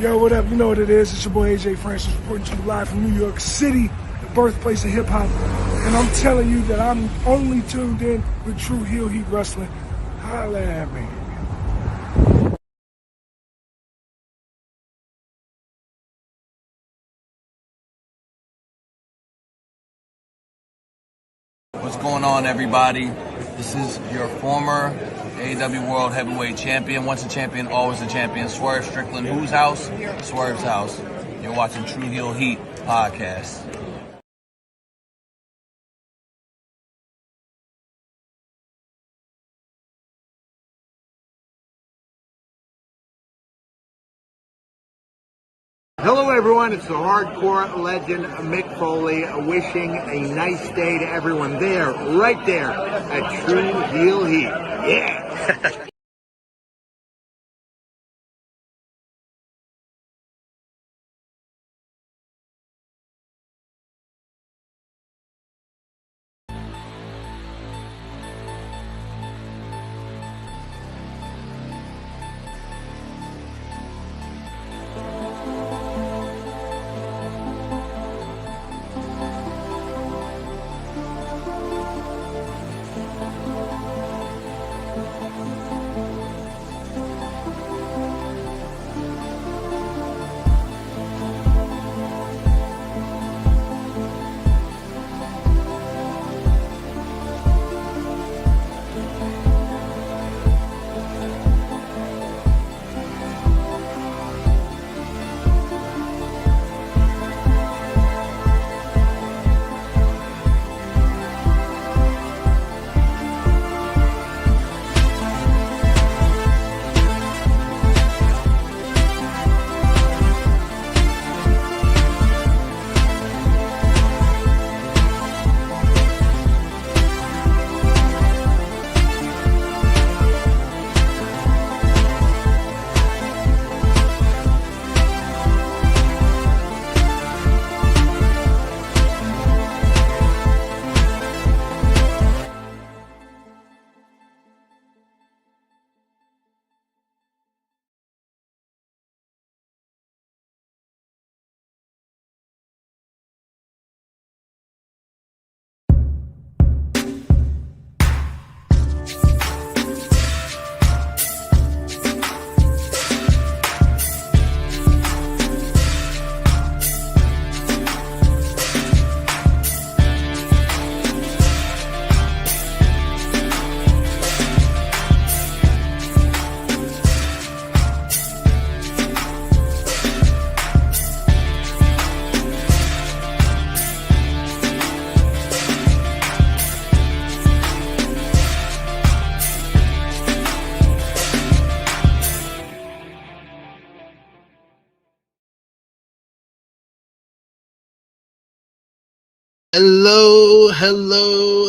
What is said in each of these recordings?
Yo, what up? You know what it is. It's your boy AJ Francis reporting to you live from New York City, the birthplace of hip-hop. And I'm telling you that I'm only tuned in with True Heel Heat Wrestling. Holla at me. What's going on, everybody? This is your former AEW World Heavyweight Champion. Once a champion, always a champion. Swerve Strickland. Whose house? Swerve's house. You're watching True Heel Heat podcast. Hello everyone, it's the hardcore legend Mick Foley wishing a nice day to everyone there, right there at True Heel Heat. Yeah!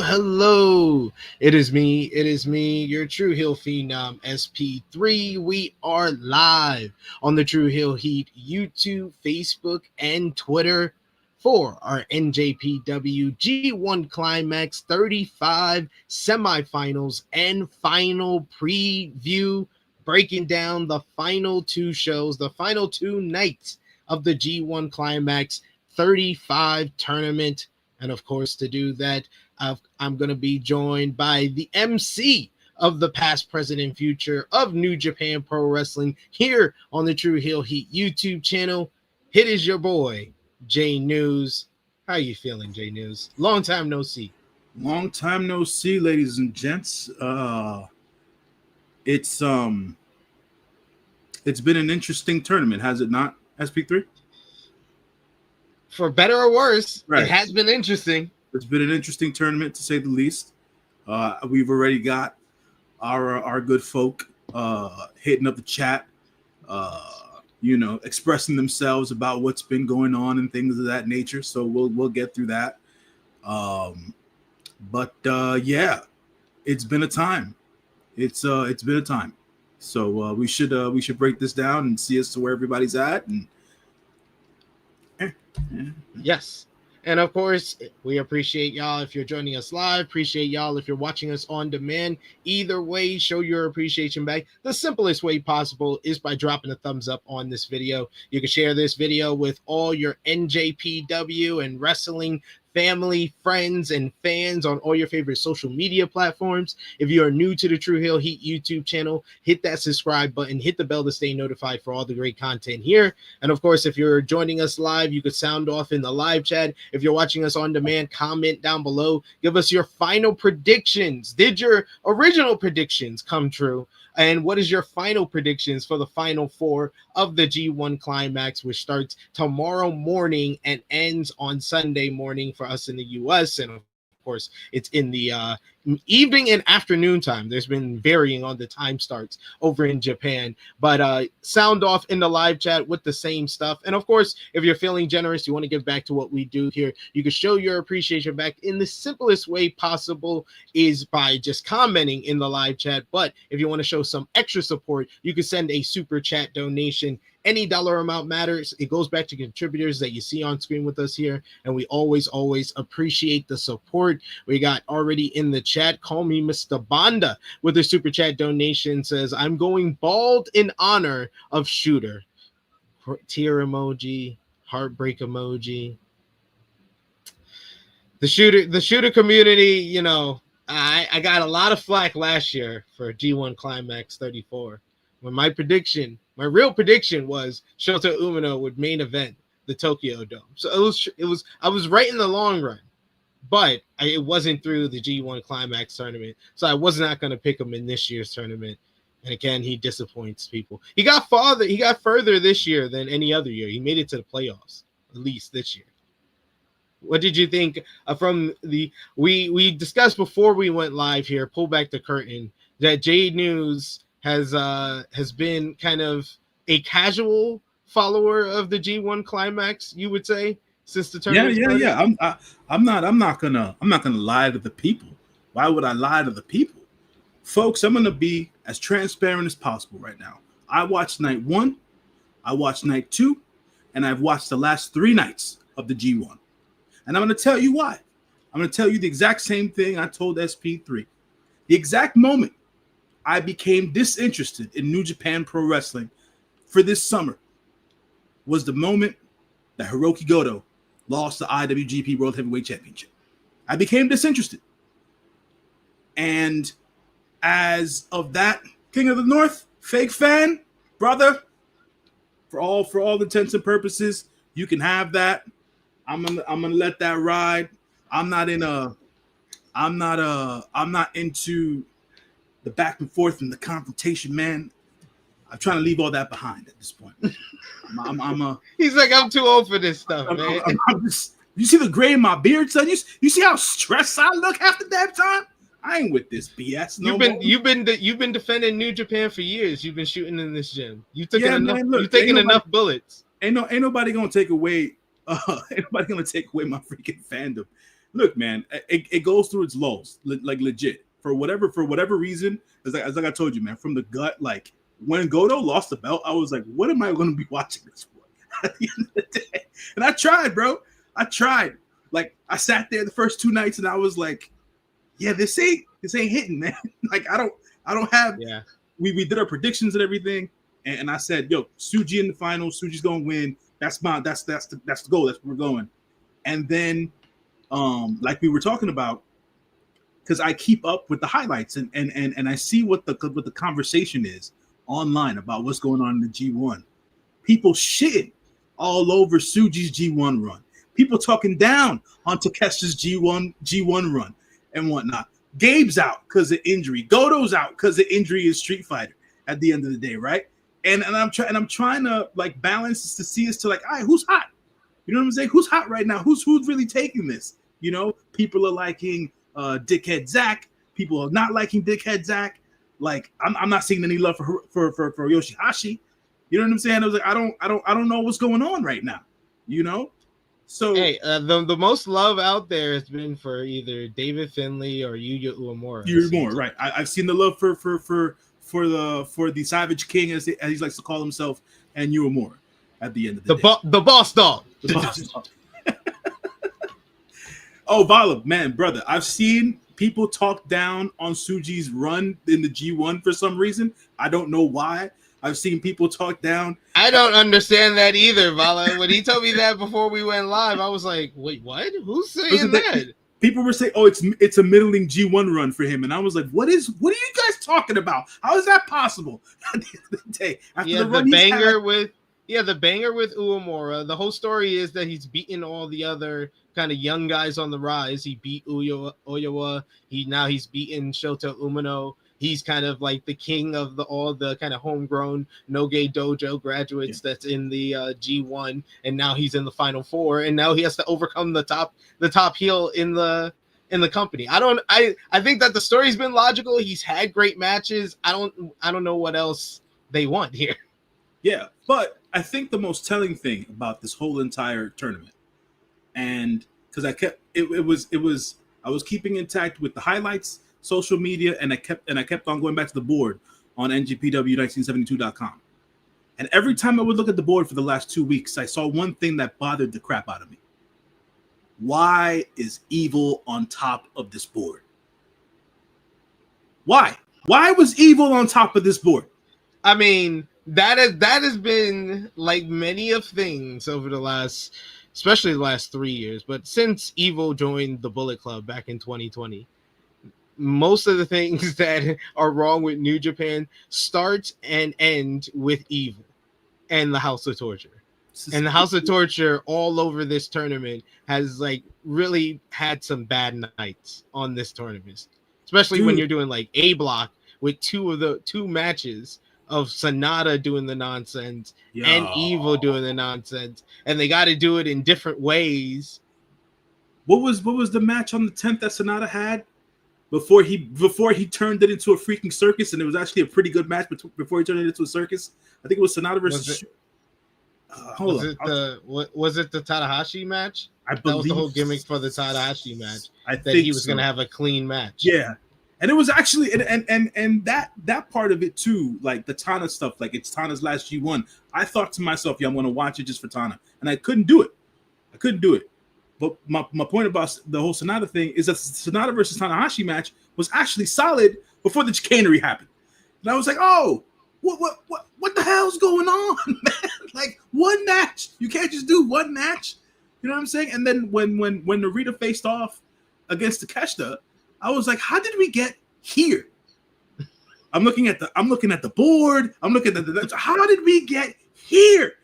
Hello. It is me, your True Heel Phenom SP3. We are live on the True Heel Heat YouTube, Facebook, and Twitter for our NJPW G1 Climax 35 Semifinals and Final Preview, breaking down the final two shows, the final two nights of the G1 Climax 35 tournament. And of course, to do that, I'm going to be joined by the MC of the past, present, and future of New Japan Pro Wrestling here on the True Heel Heat YouTube channel. It is your boy, J-News. How you feeling, J-News? Long time no see. Long time no see, ladies and gents. It's been an interesting tournament, has it not, SP3? For better or worse, right. It has been interesting. It's been an interesting tournament, to say the least. We've already got our good folk hitting up the chat, expressing themselves about what's been going on and things of that nature. So we'll get through that. Yeah, it's been a time. It's been a time. So we should break this down and see as to where everybody's at. And yes. And of course, we appreciate y'all if you're joining us live. Appreciate y'all if you're watching us on demand. Either way, show your appreciation back. The simplest way possible is by dropping a thumbs up on this video. You can share this video with all your NJPW and wrestling family, friends, and fans on all your favorite social media platforms. If you are new to the True Heel Heat YouTube channel, hit that subscribe button, hit the bell to stay notified for all the great content here. And of course, if you're joining us live, you could sound off in the live chat. If you're watching us on demand, comment down below. Give us your final predictions. Did your original predictions come true? And what is your final predictions for the final four of the G1 Climax, which starts tomorrow morning and ends on Sunday morning for us in the US? And of course, it's in the evening and afternoon time. There's been varying on the time starts over in Japan, but sound off in the live chat with the same stuff. And of course, if you're feeling generous, you want to give back to what we do here, you can show your appreciation back in the simplest way possible is by just commenting in the live chat. But if you want to show some extra support, you can send a super chat donation. Any dollar amount matters. It goes back to contributors that you see on screen with us here, and we always appreciate the support. We got already in the chat, call me Mr. Banda with a super chat donation, says, I'm going bald in honor of Shooter. Tear emoji, heartbreak emoji. The shooter community, you know, I got a lot of flack last year for G1 Climax 34 when my real prediction was Shota Umino would main event the Tokyo Dome. So I was right in the long run, but it wasn't through the G1 Climax tournament. So I was not going to pick him in this year's tournament. And again, he disappoints people. He got further this year than any other year. He made it to the playoffs, at least this year. What did you think from we discussed before we went live here, pull back the curtain, that J-News has been kind of a casual follower of the G1 Climax, you would say, since the tournament started? Yeah. I'm not gonna lie to the people. Why would I lie to the people? Folks, I'm gonna be as transparent as possible right now. I watched night 1, I watched night 2, and I've watched the last 3 nights of the G1. And I'm gonna tell you why. I'm gonna tell you the exact same thing I told SP3. The exact moment I became disinterested in New Japan Pro Wrestling for this summer was the moment that Hiroki Goto lost the IWGP World Heavyweight Championship. I became disinterested. And as of that King of the North fake fan, brother, for all intents and purposes, you can have that. I'm gonna let that ride. I'm not into the back and forth and the confrontation, man. I'm trying to leave all that behind at this point. He's like, I'm too old for this stuff, man. You see the gray in my beard, son? You see how stressed I look half the damn time? I ain't with this BS. You've been defending New Japan for years. You've been shooting in this gym. You've taken enough bullets. Ain't nobody gonna take away. Ain't nobody gonna take away my freaking fandom. Look, man, it goes through its lows, like legit. For whatever reason, as like I told you, man, from the gut, like when Goto lost the belt, I was like, what am I going to be watching this for at the end of the day? And I tried, bro. I tried. Like I sat there the first 2 nights and I was like, yeah, this ain't hitting, man. Like I don't have. Yeah. We did our predictions and everything, and I said, yo, Tsuji in the finals. Tsuji's gonna win. That's the goal. That's where we're going. And then, like we were talking about, because I keep up with the highlights and I see what the conversation is online about what's going on in the G1. People shitting all over Tsuji's G1 run. People talking down on Takeshi's G1 run and whatnot. Gabe's out because of injury. Goto's out because of injury in Street Fighter at the end of the day, right? And I'm trying to like balance to see as to like, all right, who's hot? You know what I'm saying? Who's hot right now? Who's really taking this? You know, people are liking Dickhead Zack. People are not liking Dickhead Zack. Like I'm not seeing any love for Yoshihashi. You know what I'm saying? I was like, I don't know what's going on right now. You know. So hey, the most love out there has been for either David Finlay or Yuya Uemura. Uemura, right? I've seen the love for the Savage King as he likes to call himself, and Uemura at the end of the day. The boss dog. The boss dog. Oh, Vala, man, brother, I've seen people talk down on Tsuji's run in the G1 for some reason. I don't know why. I've seen people talk down. I don't understand that either, Vala. When he told me that before we went live, I was like, wait, what? Who's saying that? People were saying, "Oh, it's a middling G1 run for him," and I was like, "What are you guys talking about? How is that possible?" At the end of the day, after the run the banger with Uemura. The whole story is that he's beaten all the other kind of young guys on the rise. He beat Oyawa. He's beaten Shota Umino. He's kind of like the king of all the kind of homegrown Noge Dojo graduates that's in the G1, and now he's in the Final Four, and now he has to overcome the top heel in the company. I think that the story's been logical. He's had great matches. I don't know what else they want here. Yeah, but I think the most telling thing about this whole entire tournament, and because I was keeping intact with the highlights, social media, and I kept on going back to the board on NJPW1972.com. And every time I would look at the board for the last 2 weeks, I saw one thing that bothered the crap out of me. Why is Evil on top of this board? Why? Why was Evil on top of this board? I mean, that has been like many of things over especially the last 3 years, but since Evil joined the Bullet Club back in 2020, most of the things that are wrong with New Japan start and end with Evil and the House of Torture. And the House of Torture all over this tournament has like really had some bad nights on this tournament, especially when you're doing like A block with two matches of Sonata doing the nonsense and Evil doing the nonsense, and they got to do it in different ways. What was the match on the 10th that Sonata had before he turned it into a freaking circus, and it was actually a pretty good match before he turned it into a circus? I think it was Sonata versus. Was it the Tanahashi match? I believe that was the whole gimmick for the Tanahashi match. I that think he was going to have a clean match. Yeah. And it was actually and that part of it too, like the Tana stuff, like it's Tana's last G1. I thought to myself, I'm going to watch it just for Tana, and I couldn't do it. But my point about the whole Sonata thing is that the Sonata versus Tanahashi match was actually solid before the chicanery happened, and I was like, oh, what the hell's going on, man? Like one match, you can't just do one match, you know what I'm saying? And then when Narita faced off against Takeshita, I was like, how did we get here? I'm looking at the board. I'm looking at the how did we get here?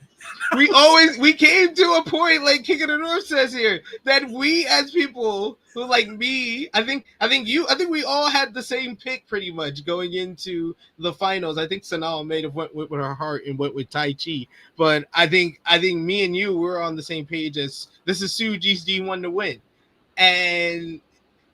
We came to a point, like King of the North says here, that we as people who like me, I think we all had the same pick pretty much going into the finals. I think Sanal may have went with her heart and went with Tai Chi, but I think me and you were on the same page as this is Tsuji's G1 to win, and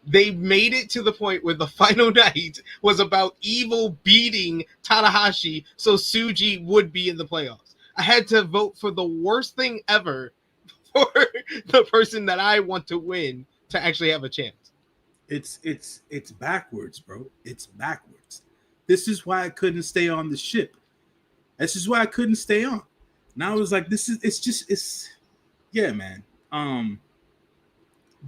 they made it to the point where the final night was about Evil beating Tanahashi, so Tsuji would be in the playoffs. I had to vote for the worst thing ever for the person that I want to win to actually have a chance. It's backwards, bro. It's backwards. This is why I couldn't stay on the ship. This is why I couldn't stay on. Now I was like, yeah, man.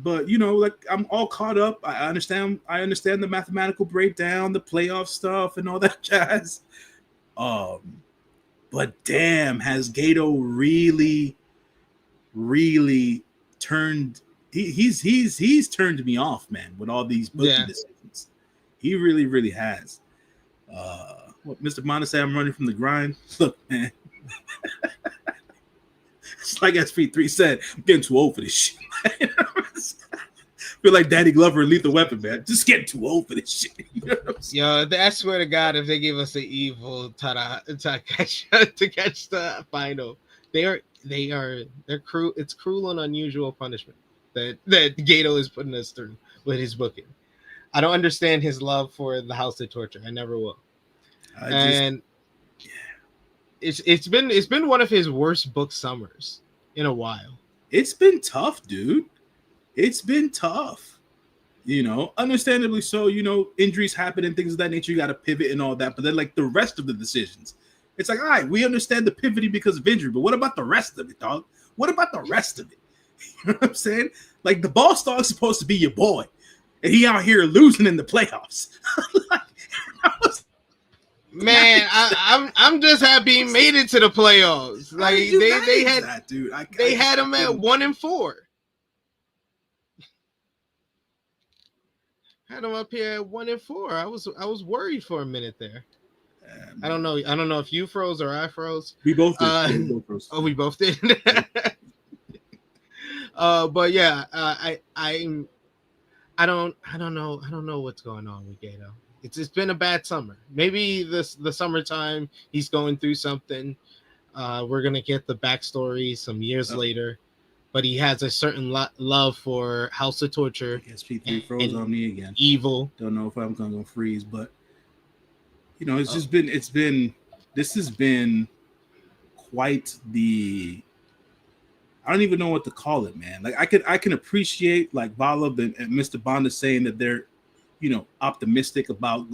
But you know, like I'm all caught up. I understand the mathematical breakdown, the playoff stuff, and all that jazz. But damn, has Gato really turned? He's turned me off, man, with all these booking decisions. He really has. What Mr. Mana said, I'm running from the grind. Look, man. It's like SP3 said, I'm getting too old for this shit. Feel like Danny Glover and Lethal Weapon, man. Just getting too old for this shit. You know what I'm saying? Yo, I swear to God, if they give us the Evil to catch the final, they're cruel. It's cruel and unusual punishment that Gato is putting us through with his booking. I don't understand his love for the House of Torture. I never will. It's been one of his worst book summers in a while. It's been tough, dude. It's been tough. You know, understandably so. You know, injuries happen and things of that nature. You got to pivot and all that. But then, like the rest of the decisions, it's like, all right, we understand the pivoting because of injury, but what about the rest of it, dog? What about the rest of it? You know what I'm saying? Like the boss dog's supposed to be your boy, and he out here losing in the playoffs. Like, Man, I'm just happy he made it to the playoffs. Like they had that, dude. They had him at 1-4. Had him up here at 1-4. I was worried for a minute there. I don't know if you froze or I froze. We both did. We both froze. Oh, we both did. But yeah, I don't know what's going on with Gato. It's been a bad summer. Maybe the summertime he's going through something. We're gonna get the backstory some years later, but he has a certain love for House of Torture. SP3 froze on me again. Evil. Don't know if I'm gonna freeze, but it's just been this has been quite the. I don't even know what to call it, man. Like I can appreciate like Vala and Mr. Bonda saying that they're, optimistic about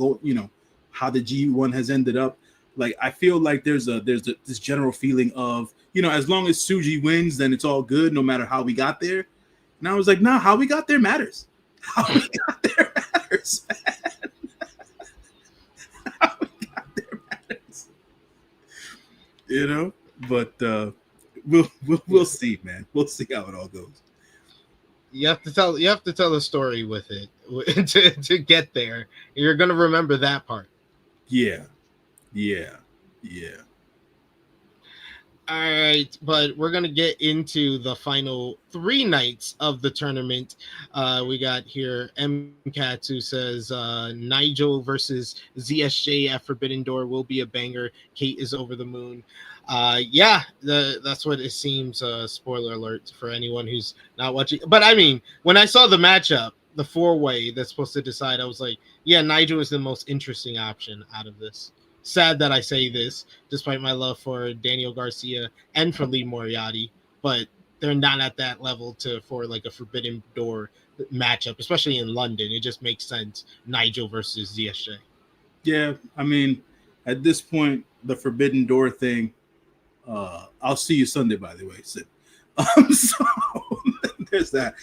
how the G1 has ended up. Like I feel like there's this general feeling of, as long as Tsuji wins, then it's all good, no matter how we got there. And I was like, nah, how we got there matters. How we got there matters. How we got there matters. But we'll see, man. We'll see how it all goes. You have to tell a story with it to get there. You're gonna remember that part. Yeah. All right, but we're gonna get into the final 3 nights of the tournament. We got here MCats who says Nigel versus ZSJ at Forbidden Door will be a banger. Kate is over the moon. That's what it seems. Spoiler alert for anyone who's not watching. But I mean, when I saw the matchup, the 4-way that's supposed to decide, I was like, yeah, Nigel is the most interesting option out of this. Sad that I say this, despite my love for Daniel Garcia and for Lee Moriarty, but they're not at that level for like a Forbidden Door matchup, especially in London. It just makes sense. Nigel versus ZSJ. Yeah, I mean, at this point, the Forbidden Door thing. I'll see you Sunday, by the way. So there's that.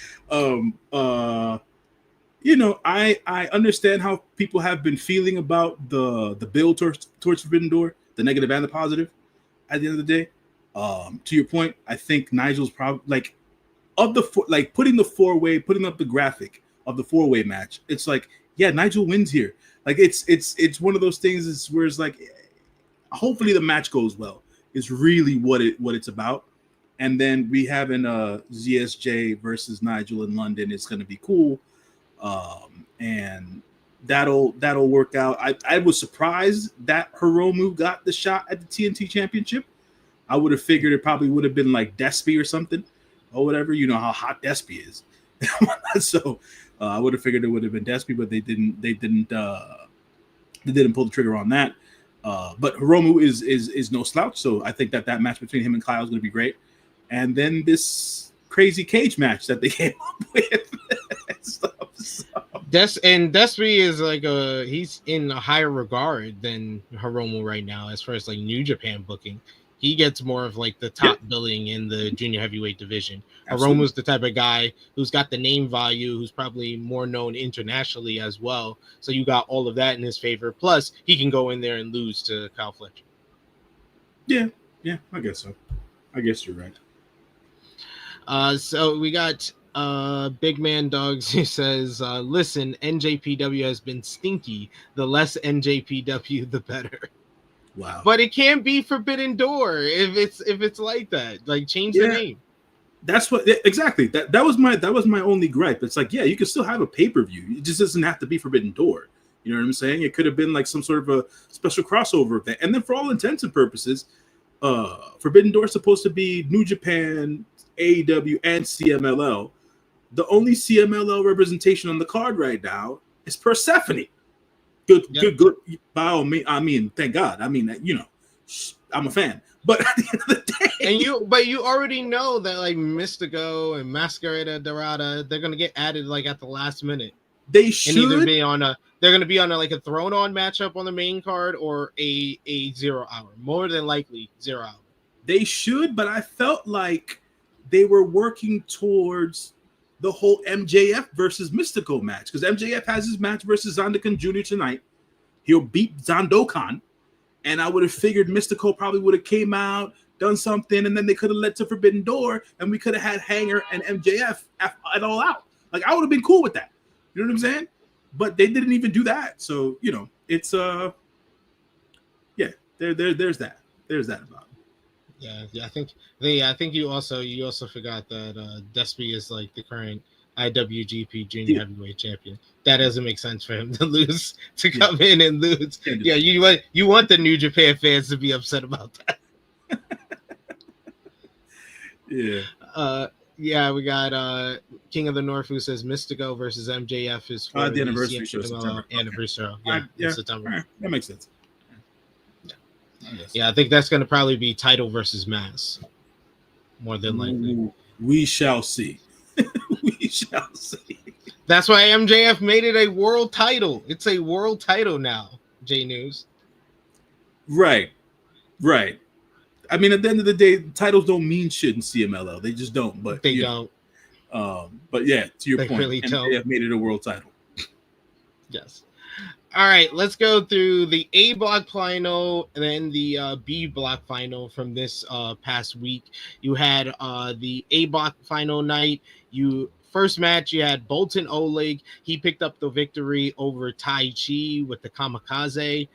I understand how people have been feeling about the build towards Forbidden Door, the negative and the positive. At the end of the day, to your point, I think Nigel's probably like of the putting the 4-way, putting up the graphic of the 4-way match. It's like, yeah, Nigel wins here. Like it's one of those things where it's like, hopefully the match goes well. Is really what it's about. And then we have in ZSJ versus Nigel in London. It's going to be cool, and that'll work out. I was surprised that Hiromu got the shot at the TNT Championship. I would have figured it probably would have been like Despy or something or whatever. You know how hot Despy is. So I would have figured it would have been Despy, but they didn't pull the trigger on that. But Hiromu is no slouch, so I think that match between him and Kyle is going to be great. And then this crazy cage match that they came up with. Despy is like he's in a higher regard than Hiromu right now as far as like New Japan booking. He gets more of like the top billing in the junior heavyweight division. Hiromu's the type of guy who's got the name value, who's probably more known internationally as well. So you got all of that in his favor. Plus, he can go in there and lose to Kyle Fletcher. Yeah, I guess so. I guess you're right. So we got Big Man Dogs who says, listen, NJPW has been stinky. The less NJPW, the better. Wow. But it can't be Forbidden Door if it's like that. Like change the name. That's what exactly. That was my only gripe. It's like, yeah, you can still have a pay-per-view. It just doesn't have to be Forbidden Door. You know what I'm saying? It could have been like some sort of a special crossover event. And then for all intents and purposes, Forbidden Door is supposed to be New Japan, AEW, and CMLL. The only CMLL representation on the card right now is Persephone. Good. By all means, I mean, thank God. I mean, I'm a fan. But at the end of the day, you already know that like Mystico and Masquerada Dorada, they're gonna get added like at the last minute. They should either be they're gonna be on like a thrown on matchup on the main card or a 0 hour. More than likely 0 hour. They should, but I felt like they were working towards the whole MJF versus Mystico match, because MJF has his match versus Zandokan Jr. tonight. He'll beat Zandokan, and I would have figured Mystico probably would have came out, done something, and then they could have led to Forbidden Door, and we could have had Hanger and MJF at All Out. Like, I would have been cool with that. You know what I'm saying? But they didn't even do that. So, you know, it's there's that. There's that about it. Yeah. I think you also forgot that Despy is like the current IWGP Junior Heavyweight Champion. That doesn't make sense for him to lose, to come in and lose. Yeah, you want the New Japan fans to be upset about that. Yeah. We got King of the North who says Mystico versus MJF is for the anniversary show, September. Anniversary. In September. Right. That makes sense. Yeah, I think that's going to probably be title versus mass, more than likely. We shall see. We shall see. That's why MJF made it a world title. It's a world title now, J-News. Right. I mean, at the end of the day, titles don't mean shit in CMLL. They just don't. But they don't. But yeah, to your they point, really MJF made it a world title. Yes. All right, let's go through the A block final and then the B block final from this past week. You had the A block final night. First match, you had Boltin Oleg. He picked up the victory over Tai Chi with the Kamikaze.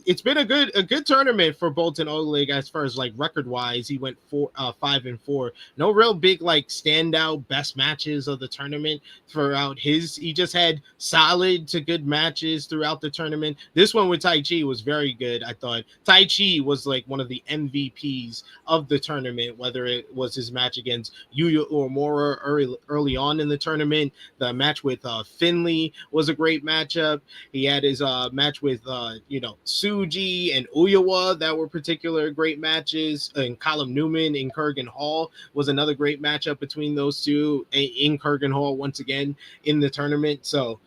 It's been a good tournament for Boltin Oleg as far as like record wise. He went 5-4. No real big like standout best matches of the tournament throughout his. He just had solid to good matches throughout the tournament. This one with Tai Chi was very good. I thought Tai Chi was like one of the MVPs of the tournament, whether it was his match against Yuya Uemura early on in the tournament. The match with Finley was a great matchup. He had his match with Tsuji and Uyawa that were particular great matches. And Colin Newman in Kurgan Hall was another great matchup between those two in Kurgan Hall once again in the tournament. So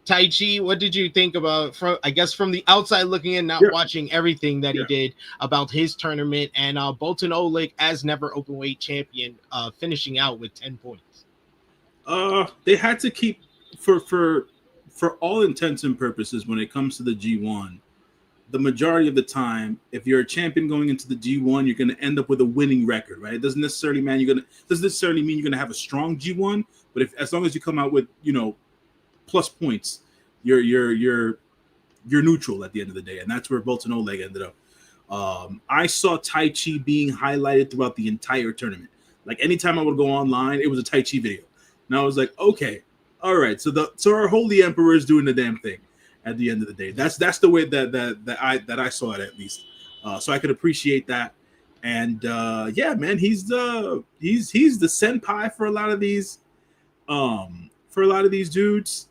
Tai Chi, what did you think about, from the outside looking in, not watching everything that he did, about his tournament, and Boltin Oleg as never openweight champion, finishing out with 10 points? They had to keep, for all intents and purposes, when it comes to the G1, the majority of the time, if you're a champion going into the G1, you're going to end up with a winning record, right? It doesn't necessarily mean you're going to have a strong G1, but as long as you come out with, plus points, you're neutral at the end of the day, and that's where Boltin Oleg ended up. I saw Tai Chi being highlighted throughout the entire tournament. Like, anytime I would go online, it was a Tai Chi video, and I was like, okay, all right, so our holy emperor is doing the damn thing. At the end of the day, that's the way that I saw it, at least. So I could appreciate that, and man, he's the senpai for a lot of these dudes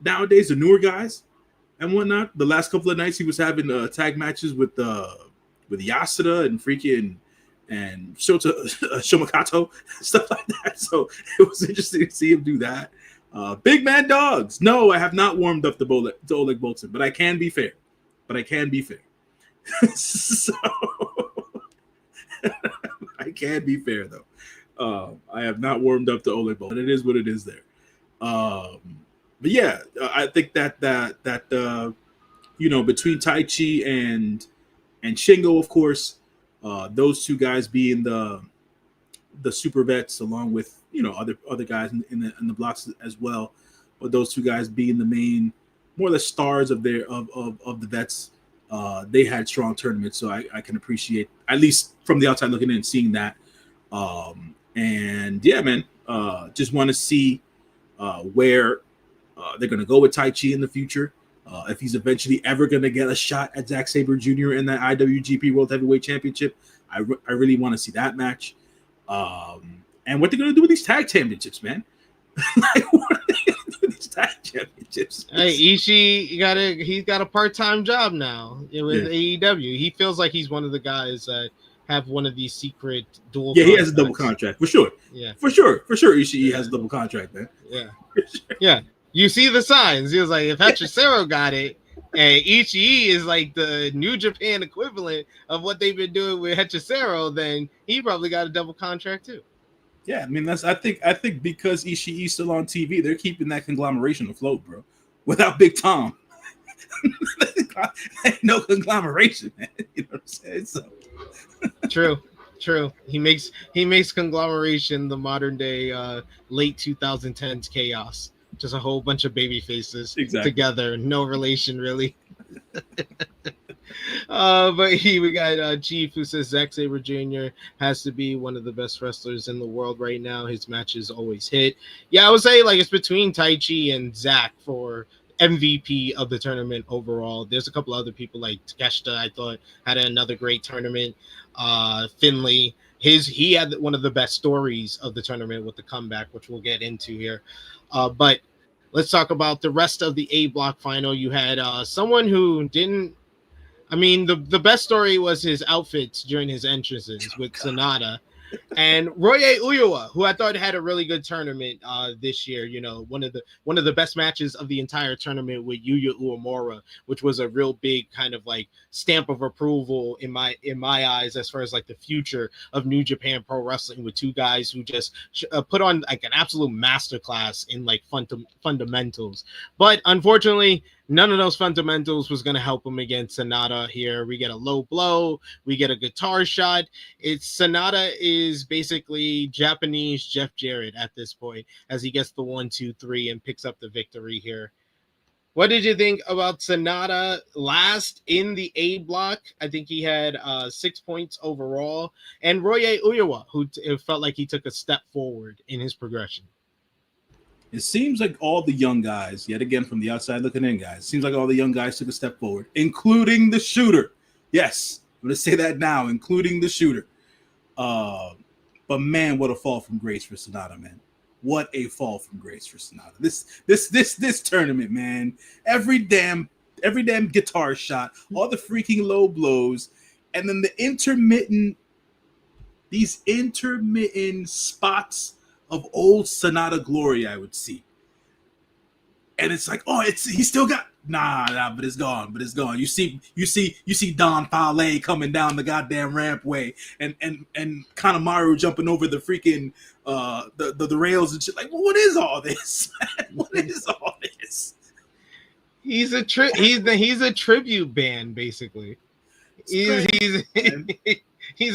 nowadays, the newer guys and whatnot. The last couple of nights he was having tag matches with Yasuda and freaking and Shomakato, stuff like that. So it was interesting to see him do that. Big man dogs. No, I have not warmed up to Oleg Boltin, but I can be fair. So I can be fair, though. I have not warmed up to Oleg Boltin. It is what it is there. But yeah, I think that between Tai Chi and Shingo, of course, those two guys being the super vets, along with other guys in the blocks as well, but those two guys being the main, more or less, stars of the vets. They had strong tournaments, so I can appreciate, at least from the outside looking in, seeing that. And yeah, man, just want to see where they're going to go with Tai Chi in the future. If he's eventually ever going to get a shot at Zack Sabre Jr. in that IWGP World Heavyweight Championship, I really want to see that match. And what they're going to do with these tag championships, man. Like, what are they going to do with these tag championships? Hey, Ishii, he's got a part-time job now with AEW. He feels like he's one of the guys that have one of these secret dual contracts. He has a double contract, for sure. Yeah. For sure, Ishii has a double contract, man. Yeah. Yeah. You see the signs. He was like, if Hechicero got it, and Ishii is like the New Japan equivalent of what they've been doing with Hechicero, then he probably got a double contract too. Yeah, I mean I think because Ishii's still on TV, they're keeping that conglomeration afloat, bro. Without Big Tom, ain't no conglomeration, man. You know what I'm saying? So True. True. He makes conglomeration the modern day late 2010s chaos. Just a whole bunch of baby faces exactly. together, no relation really. But we got Chief who says Zack Sabre Jr. has to be one of the best wrestlers in the world right now. His matches always hit. Yeah, I would say like it's between Taichi and Zack for MVP of the tournament overall. There's a couple other people like Takeshita, I thought had another great tournament. Finley, he had one of the best stories of the tournament with the comeback, which we'll get into here. But let's talk about the rest of the A block final. You had someone who didn't. I mean, the best story was his outfits during his entrances with Sonata. And Roye Uyoa, who I thought had a really good tournament this year, you know, one of the best matches of the entire tournament with Yuya Uemura, which was a real big kind of like stamp of approval in my eyes as far as like the future of New Japan Pro Wrestling, with two guys who just put on like an absolute masterclass in like fundamentals. But unfortunately, none of those fundamentals was going to help him against Sonata here. We get a low blow, we get a guitar shot. Sonata is basically Japanese Jeff Jarrett at this point, as he gets the 1-2-3 and picks up the victory here. What did you think about Sonata last in the A block? I think he had 6 points overall. And Roye Uyoa, who it felt like he took a step forward in his progression. it seems like all the young guys, yet again from the outside looking in, guys, seems like all the young guys took a step forward, including the shooter. Yes, I'm going to say that now, including the shooter. But man, what a fall from grace for Sonata, man. What a fall from grace for Sonata. This tournament, man. Every damn guitar shot, all the freaking low blows, and then these intermittent spots of old Sonata glory I would see. And it's like, oh, he still got but it's gone. You see Don Fale coming down the goddamn rampway and Kanemaru jumping over the freaking the rails and shit. Like, well, what is all this? What is all this? He's a tribute band, basically. He's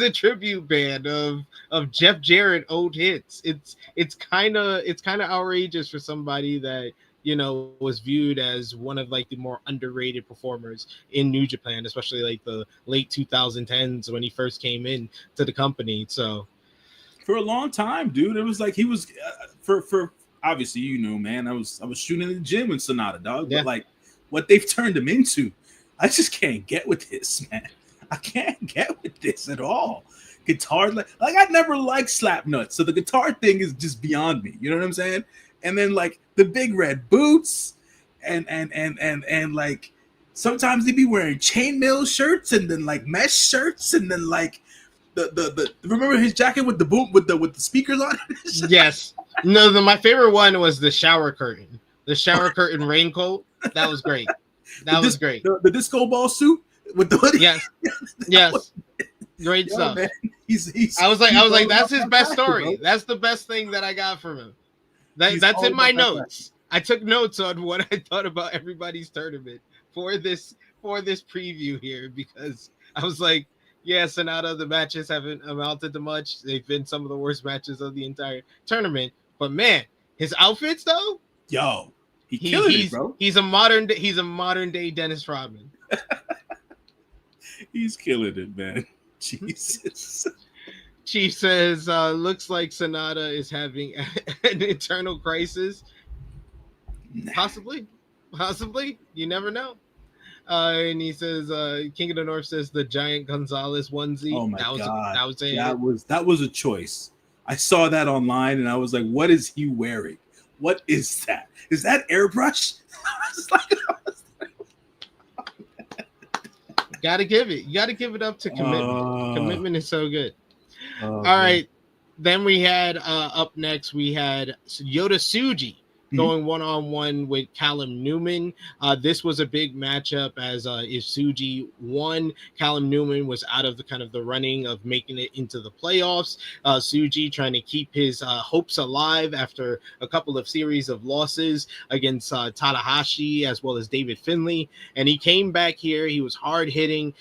a tribute band of Jeff Jarrett old hits. It's kind of outrageous for somebody that, you know, was viewed as one of like the more underrated performers in New Japan, especially like the late 2010s when he first came in to the company. So for a long time, dude, it was like he was for obviously, you know, man, I was shooting in the gym with Sonata, dog. Yeah. But like what they've turned him into, I just can't get with this, man. I can't get with this at all. Guitar, like I never liked Slapnuts, so the guitar thing is just beyond me. You know what I'm saying? And then like the big red boots, and like sometimes they'd be wearing chainmail shirts and then like mesh shirts, and then like the remember his jacket with the boom with the speakers on it? Yes. No, my favorite one was the shower curtain. The shower curtain raincoat. That was great. That was great. The disco ball suit with the hoodie. Yes. Yes. Great stuff. Man, I was like, that's his best story. Bro. That's the best thing that I got from him. That's in my notes. I took notes on what I thought about everybody's tournament for this preview here, because I was like, yeah, Sonata, the matches haven't amounted to much. They've been some of the worst matches of the entire tournament. But man, his outfits though, yo, he's bro. He's a modern day Dennis Rodman. He's killing it, man. Jesus. Chief says, looks like Sonata is having an internal crisis. Possibly. You never know. And he says, King of the North says the Giant Gonzalez onesie. Oh my God. That was a choice. I saw that online and I was like, what is he wearing? What is that? Is that airbrush? You gotta give it up to commitment. Commitment is so good. All right. Then we had up next, we had Yota Tsuji going one-on-one with Callum Newman. This was a big matchup as Tsuji won. Callum Newman was out of the running of making it into the playoffs. Tsuji trying to keep his hopes alive after a couple of series of losses against Tanahashi as well as David Finlay. And he came back here. He was hard-hitting.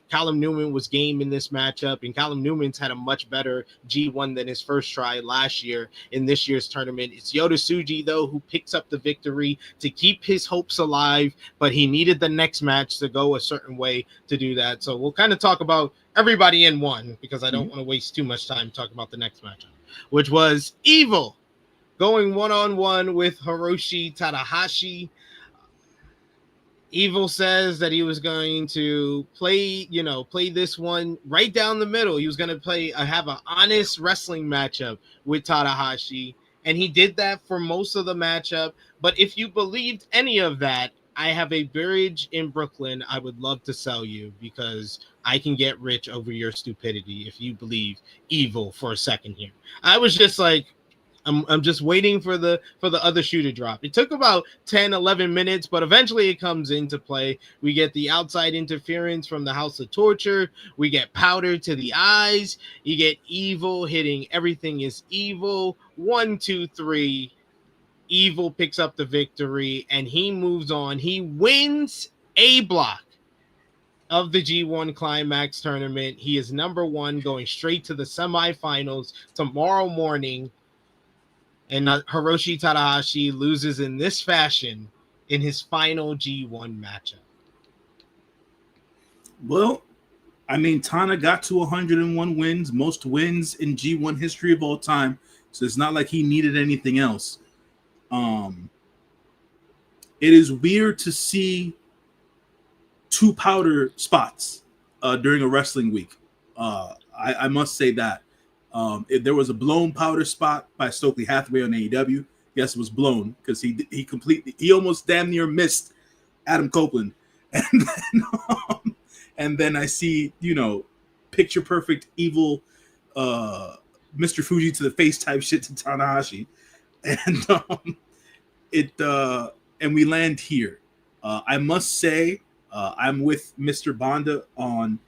Callum Newman was game in this matchup, and Callum Newman's had a much better G1 than his first try last year in this year's tournament. It's Yota Tsuji, though, who picks up the victory to keep his hopes alive, but he needed the next match to go a certain way to do that. So we'll kind of talk about everybody in one, because I don't want to waste too much time talking about the next matchup, which was Evil going one-on-one with Hiroshi Tanahashi. Evil says that he was going to play this one right down the middle. He was going to have an honest wrestling matchup with Tanahashi, and he did that for most of the matchup. But if you believed any of that, I have a bridge in Brooklyn I would love to sell you, because I can get rich over your stupidity if you believe Evil for a second here. I was just like, I'm just waiting for the other shoe to drop. It took about 10, 11 minutes, but eventually it comes into play. We get the outside interference from the House of Torture. We get powder to the eyes. You get Evil hitting Everything is Evil. 1, 2, 3. Evil picks up the victory, and he moves on. He wins A block of the G1 Climax tournament. He is number 1, going straight to the semifinals tomorrow morning. And Hiroshi Tanahashi loses in this fashion in his final G1 matchup. Well, I mean, Tana got to 101 wins, most wins in G1 history of all time. So it's not like he needed anything else. It is weird to see 2 powder spots during a wrestling week. I must say that. If there was a blown powder spot by Stokely Hathaway on AEW, yes, it was blown, because he almost damn near missed Adam Copeland, and then I see picture perfect Evil Mr. Fuji to the face type shit to Tanahashi, and we land here. I must say I'm with Mr. Banda on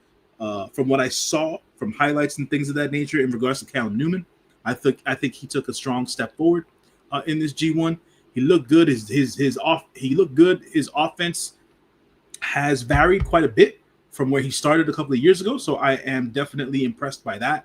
from what I saw from highlights and things of that nature in regards to Callum Newman. I think he took a strong step forward in this G1. He looked good. He looked good. His offense has varied quite a bit from where he started a couple of years ago. So I am definitely impressed by that.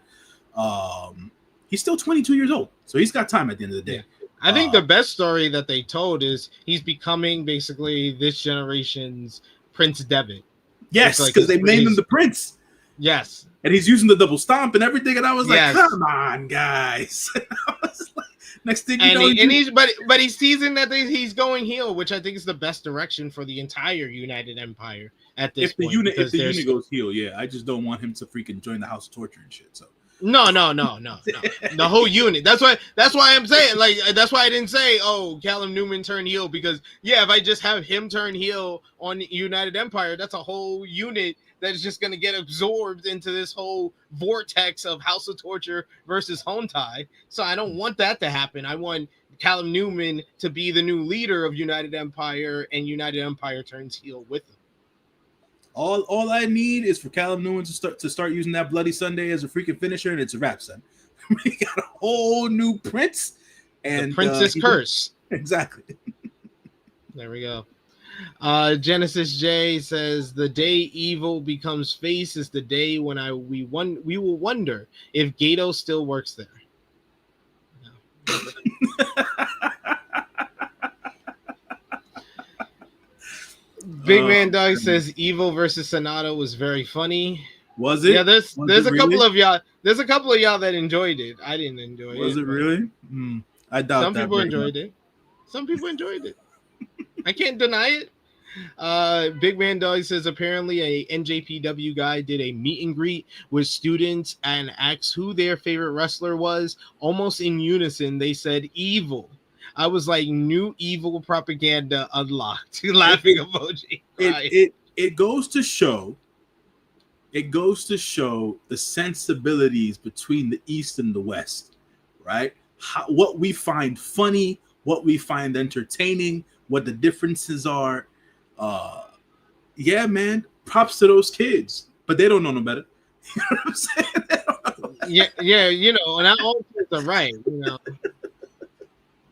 He's still 22 years old, so he's got time at the end of the day. Yeah. I think the best story that they told is he's becoming basically this generation's Prince Devitt. Yes, because they named him the Prince. Yes. And he's using the double stomp and everything, and I was yes. like, "Come on, guys!" I was like, next thing you know, he's teasing that he's going heel, which I think is the best direction for the entire United Empire at this point. If the unit goes heel, yeah, I just don't want him to freaking join the House of Torture and shit. So no. The whole unit. That's why I'm saying, like, that's why I didn't say, oh, Callum Newman turned heel, because if I just have him turn heel on United Empire, that's a whole unit that is just going to get absorbed into this whole vortex of House of Torture versus Hontai. So I don't want that to happen. I want Callum Newman to be the new leader of United Empire, and United Empire turns heel with him. All I need is for Callum Newman to start using that Bloody Sunday as a freaking finisher, and it's a wrap, son. We got a whole new Prince, and the Princess Curse. Exactly. There we go. Genesis J says the day Evil becomes face is the day when we will wonder if Gato still works there. No. Big Man Doug says Evil versus Sonata was very funny. Was it? Yeah, there's a couple of y'all. There's a couple of y'all that enjoyed it. I didn't enjoy it. Was it really? I doubt some people enjoyed it. Some people enjoyed it. I can't deny it. Big Man Dog says apparently a NJPW guy did a meet and greet with students and asked who their favorite wrestler was. Almost in unison, they said Evil. I was like, new Evil propaganda unlocked. Laughing emoji. It goes to show. It goes to show the sensibilities between the East and the West, right? What we find funny, what we find entertaining, what the differences are. Yeah, man, props to those kids, but they don't know no better. You know what I'm saying? Yeah, not all kids are right.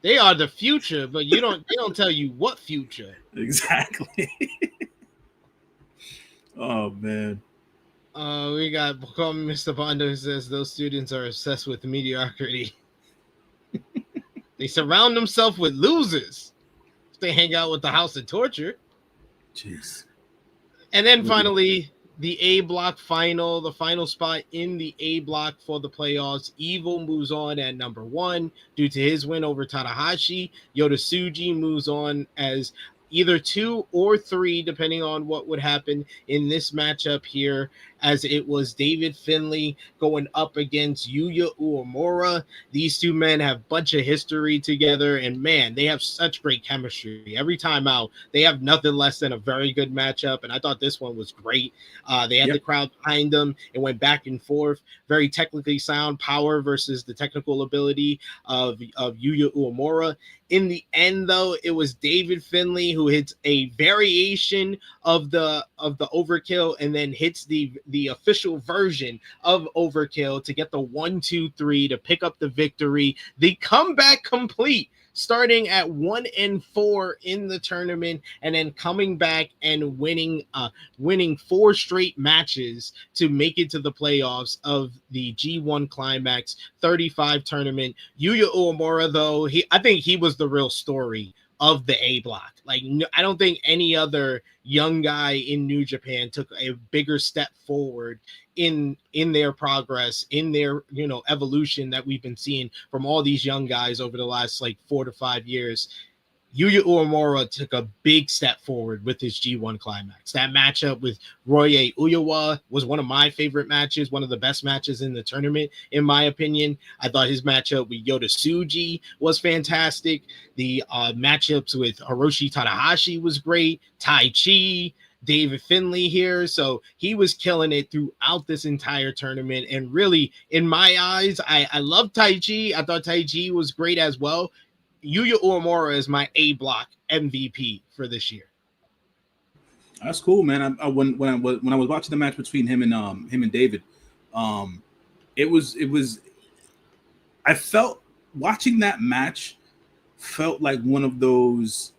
They are the future, but they don't tell you what future. Exactly. Oh man. We got Mr. Bondo who says those students are obsessed with mediocrity. They surround themselves with losers. They hang out with the House of Torture. Jeez. And then finally, the A block final, the final spot in the A block for the playoffs. Evil moves on at number 1 due to his win over Tanahashi. Yota Tsuji moves on as either 2 or 3, depending on what would happen in this matchup here, as it was David Finlay going up against Yuya Uemura. These two men have a bunch of history together, and man, they have such great chemistry. Every time out, they have nothing less than a very good matchup, and I thought this one was great. They had the crowd behind them. It went back and forth. Very technically sound power versus the technical ability of Yuya Uemura. In the end, though, it was David Finlay who hits a variation of the overkill and then hits the official version of overkill to get the 1-2-3 to pick up the victory. The comeback complete, starting at 1-4 in the tournament and then coming back and winning 4 straight matches to make it to the playoffs of the G1 Climax 35 tournament. Yuya Uemura, though, I think he was the real story of the A block. Like, I don't think any other young guy in New Japan took a bigger step forward in their progress, in their evolution that we've been seeing from all these young guys over the last 4 to 5 years. Yuya Uemura took a big step forward with his G1 Climax. That matchup with Roye Uyawa was one of my favorite matches, one of the best matches in the tournament, in my opinion. I thought his matchup with Yota Tsuji was fantastic. The matchups with Hiroshi Tanahashi was great. Tai Chi, David Finlay here. So he was killing it throughout this entire tournament. And really, in my eyes, I love Tai Chi. I thought Tai Chi was great as well. Yuya Uemura is my A block MVP for this year. That's cool, man. When I was watching the match between him and David, it was I felt watching that match felt like one of those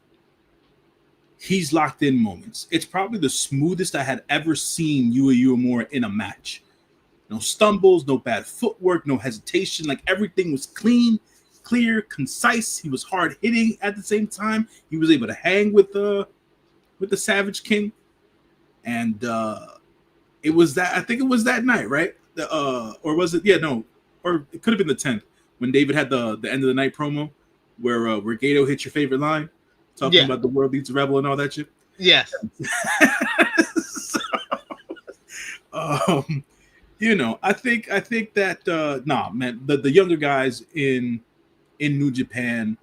he's locked in moments. It's probably the smoothest I had ever seen Yuya Uemura in a match. No stumbles, no bad footwork, no hesitation. Like everything was clean, clear, concise. He was hard hitting at the same time. He was able to hang with the Savage King, and it was that. I think it was that night, right? Or was it? Yeah, no, or it could have been the 10th when David had the end of the night promo where Gato hit your favorite line, talking about the world needs a rebel and all that shit. Yes. So, I think that man, the younger guys in New Japan,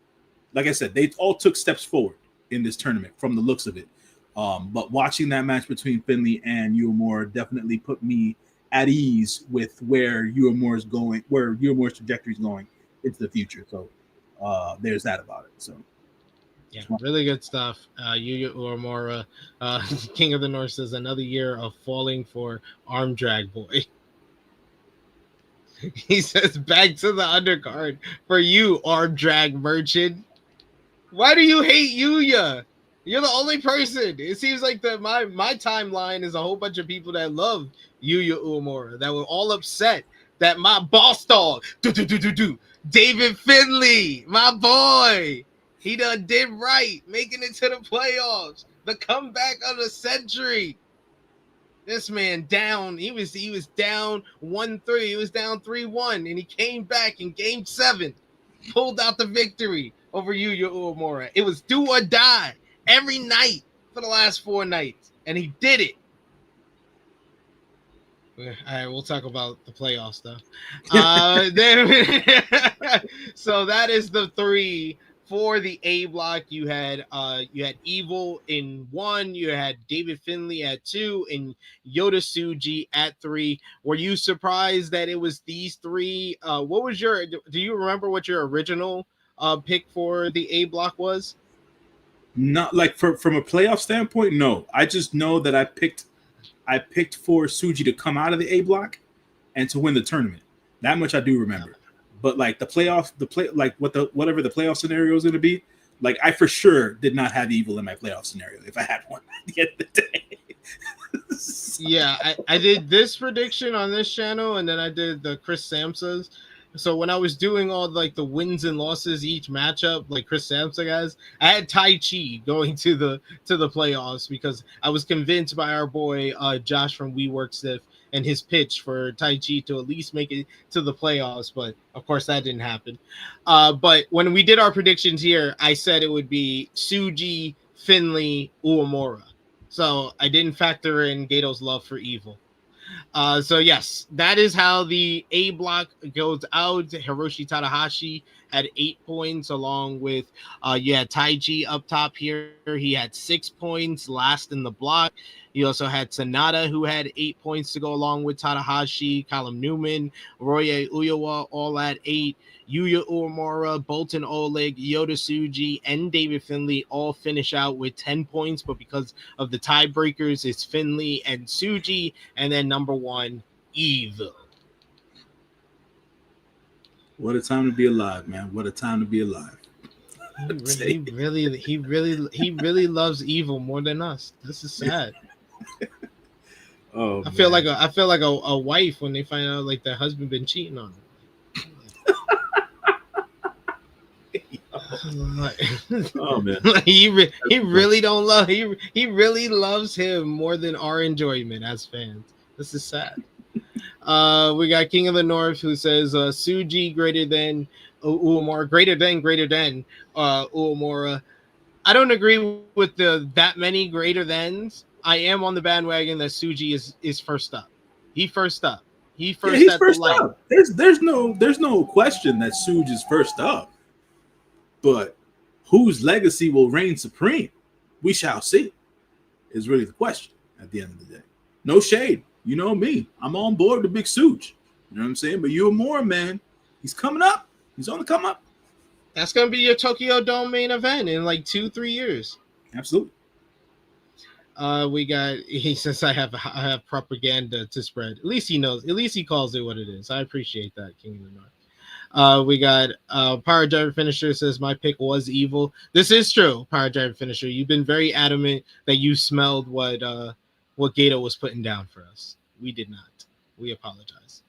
like I said, they all took steps forward in this tournament from the looks of it. But watching that match between Finlay and Uemura definitely put me at ease with where Uemura's going, where Uemura's trajectory is going into the future. So there's that about it. So yeah, really good stuff. Yuya Uemura, King of the North, says another year of falling for arm drag boy. He says back to the undercard for you, arm drag merchant. Why do you hate Yuya? You're the only person. It seems like my timeline is a whole bunch of people that love Yuya Uemura that were all upset that my boss dog, David Finlay, my boy, he done did right, making it to the playoffs, the comeback of the century. This man down, he was down 1-3, he was down 3-1, and he came back in game 7, pulled out the victory over Yuya Uemura. It was do or die every night for the last 4 nights, and he did it. All right, we'll talk about the playoffs though. So that is the 3 for the A block. You had Evil in 1, you had David Finlay at 2, and Yota Tsuji at 3. Were you surprised that it was these 3? What was do you remember what your original pick for the A block was? Not like from a playoff standpoint, no. I just know that I picked for Tsuji to come out of the A block and to win the tournament. That much I do remember. But like whatever the playoff scenario is going to be, like I for sure did not have Evil in my playoff scenario if I had one at the end of the day. Yeah, I did this prediction on this channel, and then I did the Chris Samsa's. So when I was doing all like the wins and losses each matchup, like Chris Samsa guys, I had Tai Chi going to the playoffs because I was convinced by our boy Josh from WeWork Stiff and his pitch for Tai Chi to at least make it to the playoffs, but of course that didn't happen. But when we did our predictions here, I said it would be Tsuji, Finley, Uemura. So I didn't factor in Gato's love for Evil. So yes, that is how the A block goes out. Hiroshi Tanahashi had 8 points, along with you had Taiji up top here. He had 6 points, last in the block. You also had Sanada, who had 8 points to go along with Tanahashi, Callum Newman, Roye Uyawa, all at 8. Yuya Uemura, Bolton Oleg, Yota Tsuji, and David Finley all finish out with 10 points, but because of the tiebreakers, it's Finley and Tsuji, and then number 1, Evil. What a time to be alive, man! What a time to be alive. He really loves Evil more than us. This is sad. Oh, I feel like a wife when they find out like their husband been cheating on them. Oh man, he really don't love he really loves him more than our enjoyment as fans. This is sad. We got King of the North who says Tsuji greater than Uemura, greater than Uemura. I don't agree with that many greater thans. I am on the bandwagon that Tsuji is first up. He's first up. He's first up. There's no question that Tsuji is first up. But whose legacy will reign supreme? We shall see. Is really the question at the end of the day. No shade. You know me. I'm on board with Big Suge. You know what I'm saying? But Uemura, man, he's coming up. He's on the come up. That's gonna be your Tokyo Dome main event in like 2-3 years. Absolutely. He says I have propaganda to spread. At least he knows. At least he calls it what it is. I appreciate that, King of the North. We got Power Driver Finisher says my pick was Evil. This is true, Power Driver Finisher. You've been very adamant that you smelled what Gato was putting down for us. We did not. We apologize.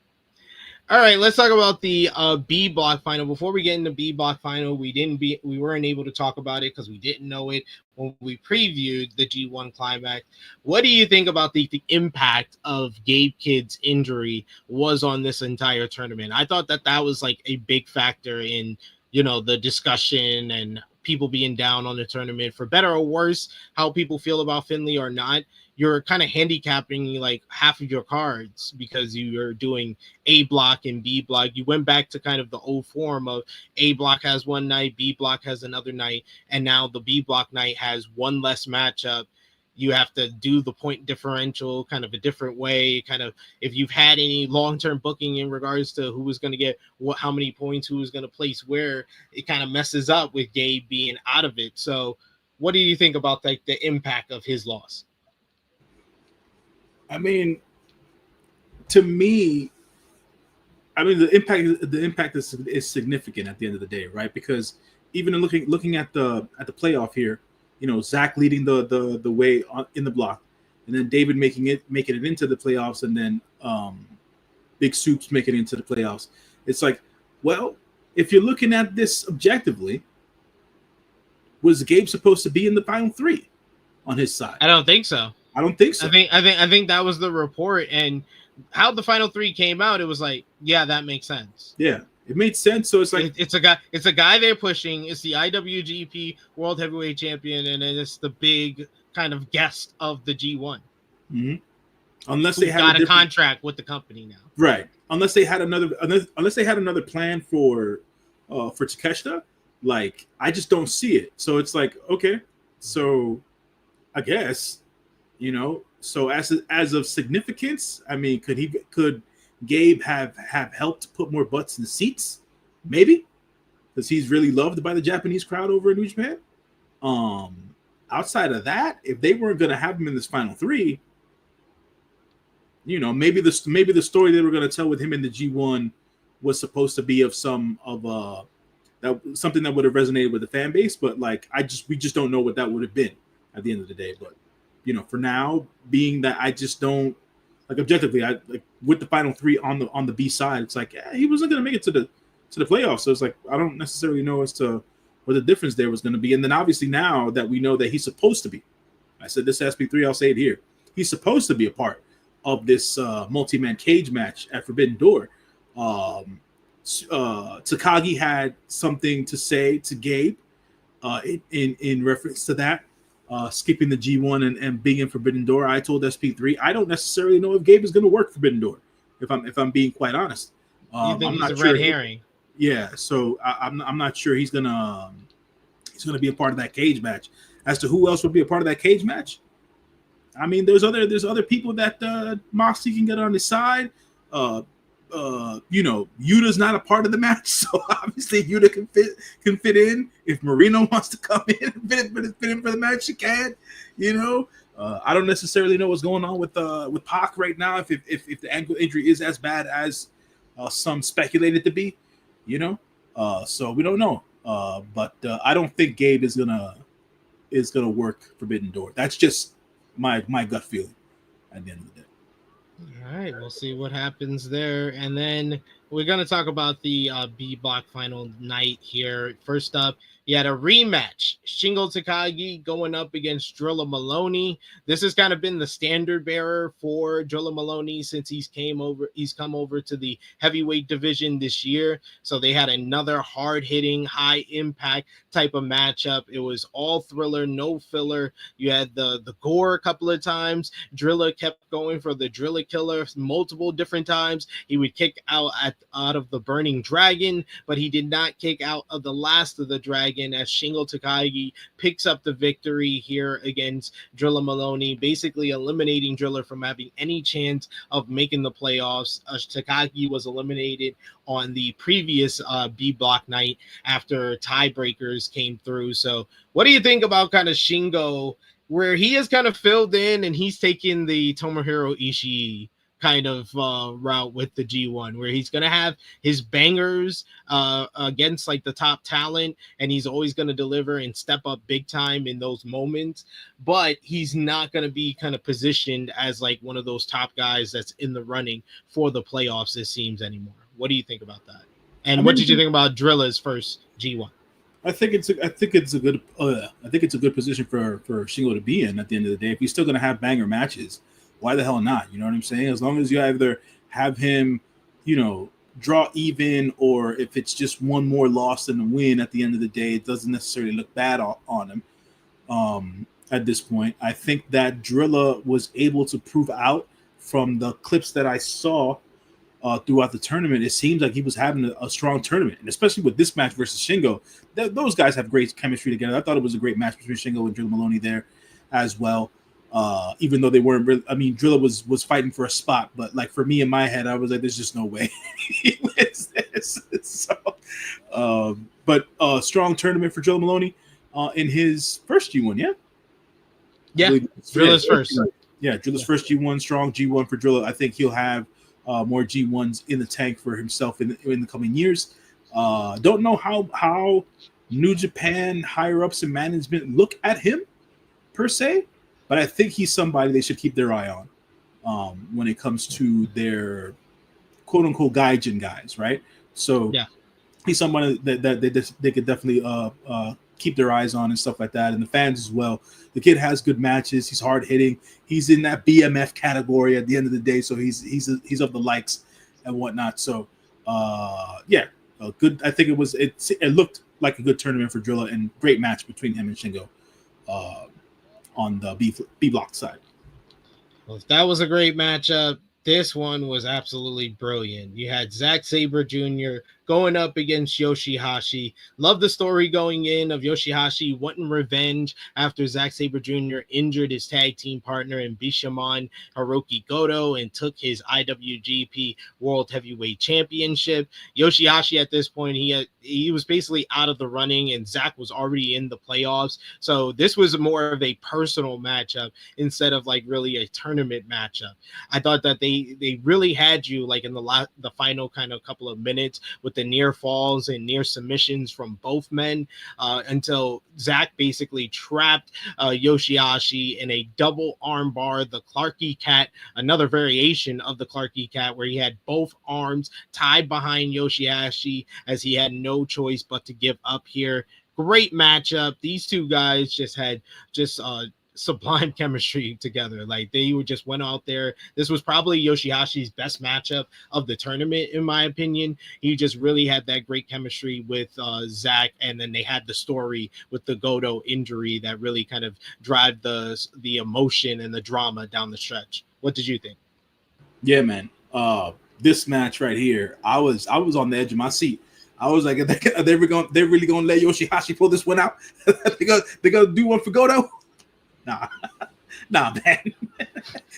All right, let's talk about the B block final. Before we get into B block final, we weren't able to talk about it because we didn't know it when we previewed the G1 Climax. What do you think about the impact of Gabe Kidd's injury was on this entire tournament? I thought that was like a big factor in, the discussion and people being down on the tournament, for better or worse, how people feel about Finley or not. You're kind of handicapping like half of your cards because you're doing A block and B block. You went back to kind of the old form of A block has one night, B block has another night, and now the B block night has one less matchup. You have to do the point differential kind of a different way. Kind of if you've had any long-term booking in regards to who was going to get how many points, who was going to place where, it kind of messes up with Gabe being out of it. So what do you think about like the impact of his loss? I mean, to me, the impact is significant at the end of the day, right? Because even in looking at the playoff here, Zack leading the way in the block, and then David making it into the playoffs, and then Big Soup's making it into the playoffs. It's like, well, if you're looking at this objectively, was Gabe supposed to be in the final 3 on his side? I don't think so. I don't think so. I think that was the report, and how the final 3 came out. It was like, yeah, that makes sense. Yeah, it made sense. So it's like it's a guy they're pushing. It's the IWGP World Heavyweight Champion, and it's the big kind of guest of the G1. Mm-hmm. Unless they had a contract with the company now, right? Unless they had another plan for Takeshita, like I just don't see it. So it's like, okay, so I guess. So as of significance, I mean, could Gabe have helped put more butts in the seats? Maybe. because he's really loved by the Japanese crowd over in New Japan. Outside of that, if they weren't going to have him in this final three, maybe the story they were going to tell with him in the G1 was supposed to be of something that would have resonated with the fan base, but we just don't know what that would have been at the end of the day. But for now, being that I just don't objectively, with the final three on the B side, it's he wasn't going to make it to the playoffs. So it's I don't necessarily know as to what the difference there was going to be. And then obviously now that we know that he's supposed to be, I said this SP3, I'll say it here, he's supposed to be a part of this multi-man cage match at Forbidden Door. Takagi had something to say to Gabe in reference to that, skipping the G1 and being in Forbidden Door. I told SP3 I don't necessarily know if Gabe is going to work Forbidden Door, if I'm being quite honest. You think I'm he's not a sure red herring? Yeah, so I'm not sure he's gonna be a part of that cage match. As to who else would be a part of that cage match, I mean, there's other people that Moxley can get on his side. Yuta's not a part of the match, so obviously Yuta can fit in. If Marino wants to come in and fit in for the match, she can. I don't necessarily know what's going on with Pac right now. If the ankle injury is as bad as some speculated to be, so we don't know. But I don't think Gabe is gonna work Forbidden Door. That's just my gut feeling at the end of the day. All right, we'll see what happens there. And then we're going to talk about the B block final night here. First up, you had a rematch. Shingo Takagi going up against Drilla Maloney. This has kind of been the standard bearer for Drilla Maloney since he's come over to the heavyweight division this year. So they had another hard-hitting, high-impact type of matchup. It was all thriller, no filler. You had the gore a couple of times. Drilla kept going for the Drilla Killer multiple different times. He would kick out of the Burning Dragon, but he did not kick out of the last of the dragon, as Shingo Takagi picks up the victory here against Drilla Maloney, basically eliminating Drilla from having any chance of making the playoffs. Takagi was eliminated on the previous B block night after tiebreakers came through. So what do you think about kind of Shingo, where he has kind of filled in and he's taking the Tomohiro Ishii kind of route with the G1, where he's going to have his bangers against the top talent, and he's always going to deliver and step up big time in those moments, but he's not going to be kind of positioned as one of those top guys that's in the running for the playoffs, it seems, anymore. What do you think about that? And what did you think about Drilla's first G1? I think it's a good position for Shingo to be in at the end of the day. If he's still going to have banger matches, why the hell not? You know what I'm saying? As long as you either have him, draw even, or if it's just one more loss than a win at the end of the day, it doesn't necessarily look bad on him. At this point, I think that Drilla was able to prove out from the clips that I saw throughout the tournament. It seems like he was having a strong tournament, and especially with this match versus Shingo, those guys have great chemistry together. I thought it was a great match between Shingo and Drilla Maloney there as well. Even though they weren't really, Drilla was fighting for a spot, but for me in my head, I was like, there's just no way he wins this. So, but strong tournament for Drilla Maloney in his first G1, yeah? Yeah, Drilla's first. Yeah, Drilla's first G1, strong G1 for Drilla. I think he'll have more G1s in the tank for himself in the coming years. Don't know how New Japan higher-ups in management look at him, per se, but I think he's somebody they should keep their eye on when it comes to their quote-unquote gaijin guys, right? So yeah, he's somebody that they could definitely keep their eyes on and stuff like that, and the fans as well. The kid has good matches. He's hard-hitting. He's in that BMF category at the end of the day, so he's of the likes and whatnot. So, good. I think it looked like a good tournament for Drilla, and great match between him and Shingo on the B block side. Well, if that was a great matchup, this one was absolutely brilliant. You had Zack Sabre Jr. going up against Yoshihashi. Love the story going in of Yoshihashi wanting revenge after Zack Sabre Jr. injured his tag team partner in Bishamon Hiroki Goto and took his IWGP World Heavyweight Championship. Yoshihashi at this point, he was basically out of the running, and Zack was already in the playoffs. So this was more of a personal matchup instead of like really a tournament matchup. I thought that they really had you like in the final kind of couple of minutes with the near falls and near submissions from both men until Zack basically trapped Yoshihashi in a double arm bar, the Clarky Cat, another variation of the Clarky Cat, where he had both arms tied behind Yoshihashi as he had no choice but to give up here. Great matchup. These two guys just had sublime chemistry together. Like they just went out there. This was probably Yoshihashi's best matchup of the tournament, in my opinion. He just really had that great chemistry with Zack, and then they had the story with the Goto injury that really kind of drive the emotion and the drama down the stretch. What did you think? Yeah, man. This match right here, I was on the edge of my seat. I was like, they're really gonna let Yoshihashi pull this one out? they're gonna do one for Goto? Nah, man.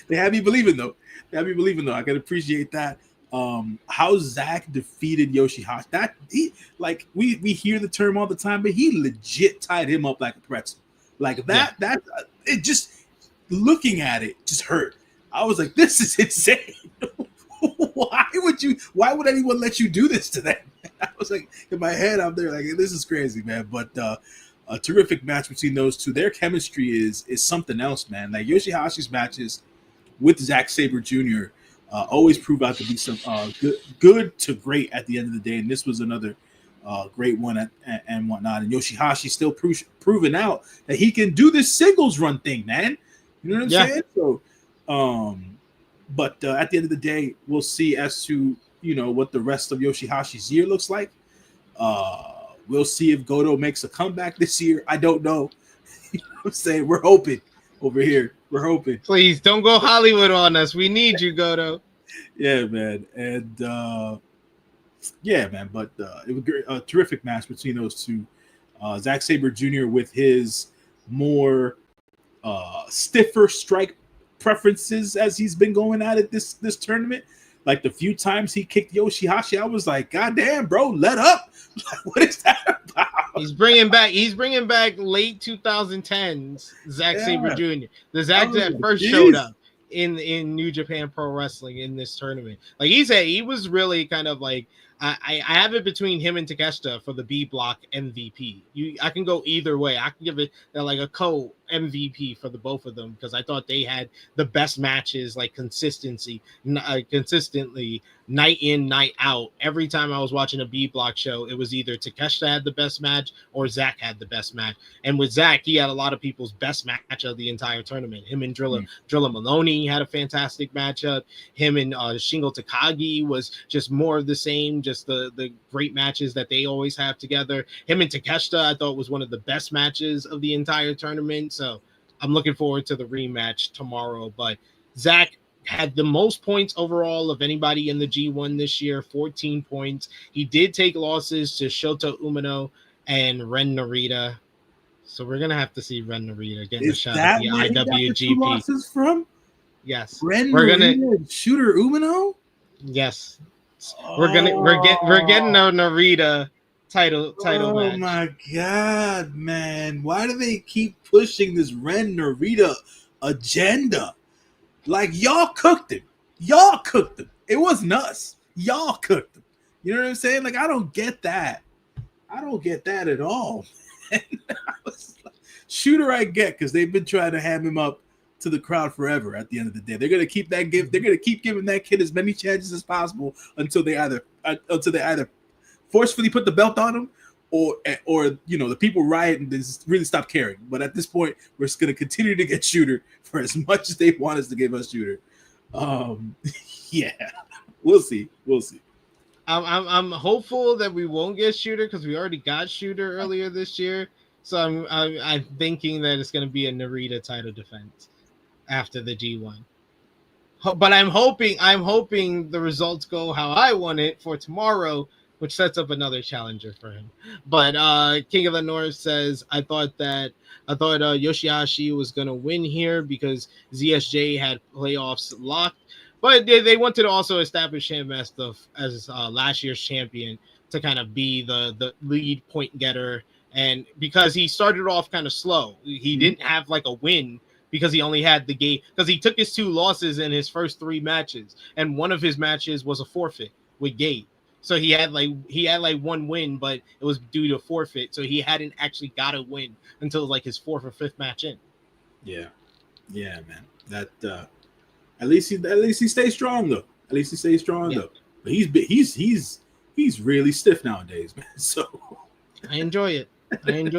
They had me believing though. I can appreciate that. How Zack defeated Yoshihashi. That we hear the term all the time, but he legit tied him up like a pretzel. Like that. Yeah. That it just looking at it just hurt. I was like, this is insane. Why would anyone let you do this to them? I was like, in my head, I'm there like, this is crazy, man. But a terrific match between those two. Their chemistry is something else, man. Like Yoshihashi's matches with Zack Sabre Jr. Always prove out to be some good to great at the end of the day. And this was another great one and whatnot. And Yoshihashi still proving out that he can do this singles run thing, man. You know what I'm saying? So, but at the end of the day, we'll see as to what the rest of Yoshihashi's year looks like. We'll see if Goto makes a comeback this year. I don't know. You know what I'm saying? We're hoping over here. We're hoping. Please don't go Hollywood on us. We need you, Goto. Yeah, man. And yeah, man. But it was a terrific match between those two. Zack Sabre Jr. with his more stiffer strike preferences as he's been going at it this tournament. Like the few times he kicked Yoshihashi, I was like, God damn, bro, let up. Like, what is that about? He's bringing back late 2010s Zack Sabre Jr. The Zack that first showed up in New Japan Pro Wrestling in this tournament. Like he was really kind of like, I have it between him and Takeshita for the B block MVP. I can go either way. I can give it like a co MVP for the both of them because I thought they had the best matches, like consistently night in, night out. Every time I was watching a B block show, it was either Takeshita had the best match or Zack had the best match. And with Zack, he had a lot of people's best match of the entire tournament. Him and Drilla Maloney had a fantastic matchup. Him and Shingo Takagi was just more of the same, just the great matches that they always have together. Him and Takeshita, I thought was one of the best matches of the entire tournament. So I'm looking forward to the rematch tomorrow. But Zack had the most points overall of anybody in the G1 this year, 14 points. He did take losses to Shota Umino and Ren Narita. So we're going to have to see Ren Narita getting a shot at the IWGP. Losses from? Yes. Ren Narita and Shooter Umino? Yes. We're getting a Narita title match. Oh my God, man. Why do they keep pushing this Ren Narita agenda? Like, y'all cooked him. It wasn't us. Y'all cooked him. You know what I'm saying? Like, I don't get that. At all. Shooter I get because they've been trying to ham him up to the crowd forever at the end of the day. They're gonna keep giving that kid as many chances as possible until they either forcefully put the belt on him or the people riot and just really stop caring. But at this point, we're just gonna continue to get Shooter for as much as they want us to give us Shooter. Yeah, we'll see. I'm hopeful that we won't get Shooter because we already got Shooter earlier this year. So I'm thinking that it's gonna be a Narita title defense after the G1. But I'm hoping the results go how I want it for tomorrow, which sets up another challenger for him. But King of the North says, I thought Yoshihashi was gonna win here because ZSJ had playoffs locked, but they wanted to also establish him as last year's champion to kind of be the lead point getter. And because he started off kind of slow, he didn't have like a win because he only had the game, because he took his 2 losses in his first 3 matches, and one of his matches was a forfeit with Gabe. So he had like 1 win, but it was due to forfeit. So he hadn't actually got a win until like his 4th or 5th match in. Yeah, man. That at least he stays strong though. At least he stays strong though. But he's really stiff nowadays, man. So I enjoy it. And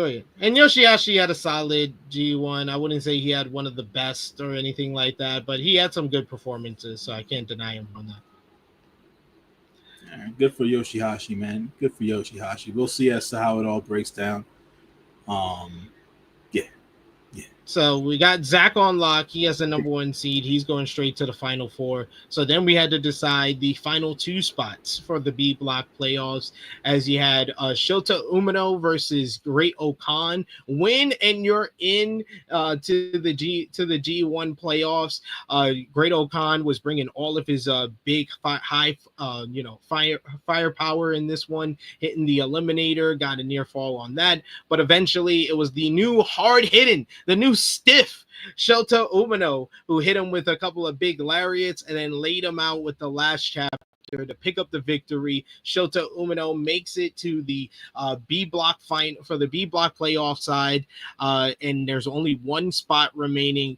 Yoshihashi had a solid G1. I wouldn't say he had one of the best or anything like that, but he had some good performances, so I can't deny him on that. All right, good for Yoshihashi, man. Good for Yoshihashi. We'll see as to how it all breaks down. Yeah. So we got Zack on lock. He has the number 1 seed. He's going straight to the final 4. So then we had to decide the final 2 spots for the B block playoffs, as you had Shota Umino versus Great Okan. Win and you're in to the G1 playoffs. Great Okan was bringing all of his big firepower in this one, hitting the eliminator, got a near fall on that, but eventually it was the new hard hitting, the new stiff Shota Umino who hit him with a couple of big lariats and then laid him out with the last chapter to pick up the victory. Shota Umino makes it to the B block final for the B block playoff side, and there's only 1 spot remaining.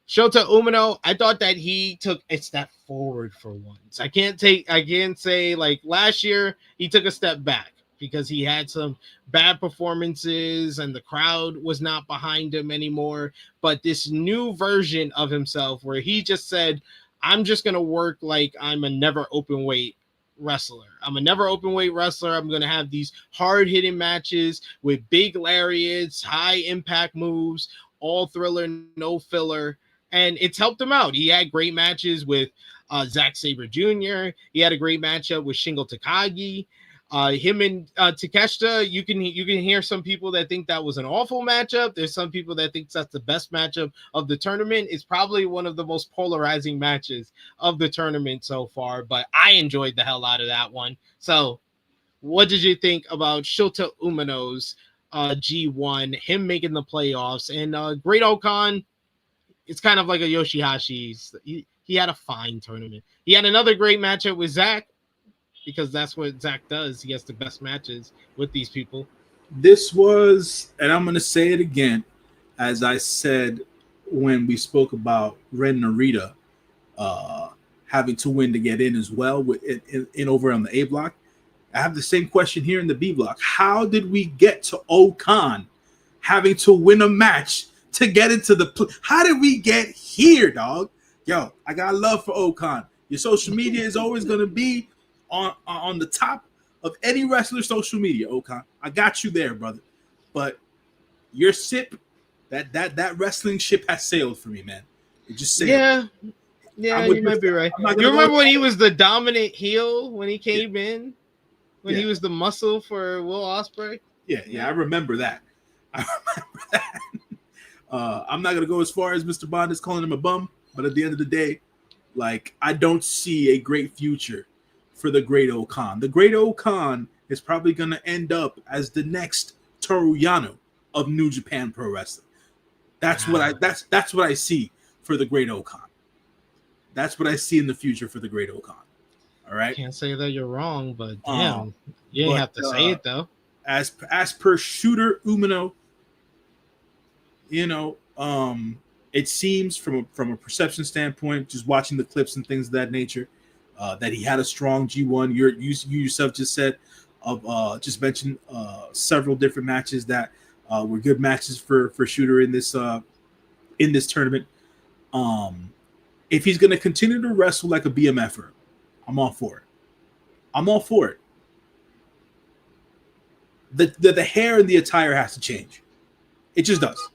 Shota Umino, I thought that he took a step forward for once. I can't say like last year he took a step back because he had some bad performances and the crowd was not behind him anymore. But this new version of himself where he just said, I'm just going to work like I'm a never open weight wrestler. I'm going to have these hard hitting matches with big lariats, high impact moves, all thriller, no filler. And it's helped him out. He had great matches with Zack Sabre Jr. He had a great matchup with Shingo Takagi. Him and Takeshita, you can hear some people that think that was an awful matchup. There's some people that think that's the best matchup of the tournament. It's probably one of the most polarizing matches of the tournament so far, but I enjoyed the hell out of that one. So what did you think about Shota Umino's G1, him making the playoffs? And Great Okan, it's kind of like a Yoshihashi's. He had a fine tournament. He had another great matchup with Zack, because that's what Zack does. He has the best matches with these people. This was, and I'm going to say it again, as I said when we spoke about Ren Narita having to win to get in as well in over on the A block. I have the same question here in the B block. How did we get to Okan having to win a match to get into the how did we get here, dog? Yo, I got love for Okan. Your social media is always going to be on the top of any wrestler's social media, Okan. I got you there, brother. But your ship, that wrestling ship has sailed for me, man. It just sailed. Yeah, you might be right. You remember when he was the dominant heel when he came in? When he was the muscle for Will Ospreay? Yeah, I remember that. I'm not gonna go as far as Mr. Bond is calling him a bum, but at the end of the day, like, I don't see a great future for the Great Okan. The Great Okan is probably going to end up as the next Toru Yano of New Japan Pro Wrestling. That's what I see for the Great Okan. That's what I see in the future for the Great Okan. All right. Can't say that you're wrong, but damn, you didn't have to say it though. As per Shooter Umino, it seems from a perception standpoint, just watching the clips and things of that nature, that he had a strong G1. You yourself just said just mentioned several different matches that were good matches for Shooter in this tournament. If he's going to continue to wrestle like a BMFer, I'm all for it. The hair and the attire has to change. It just does.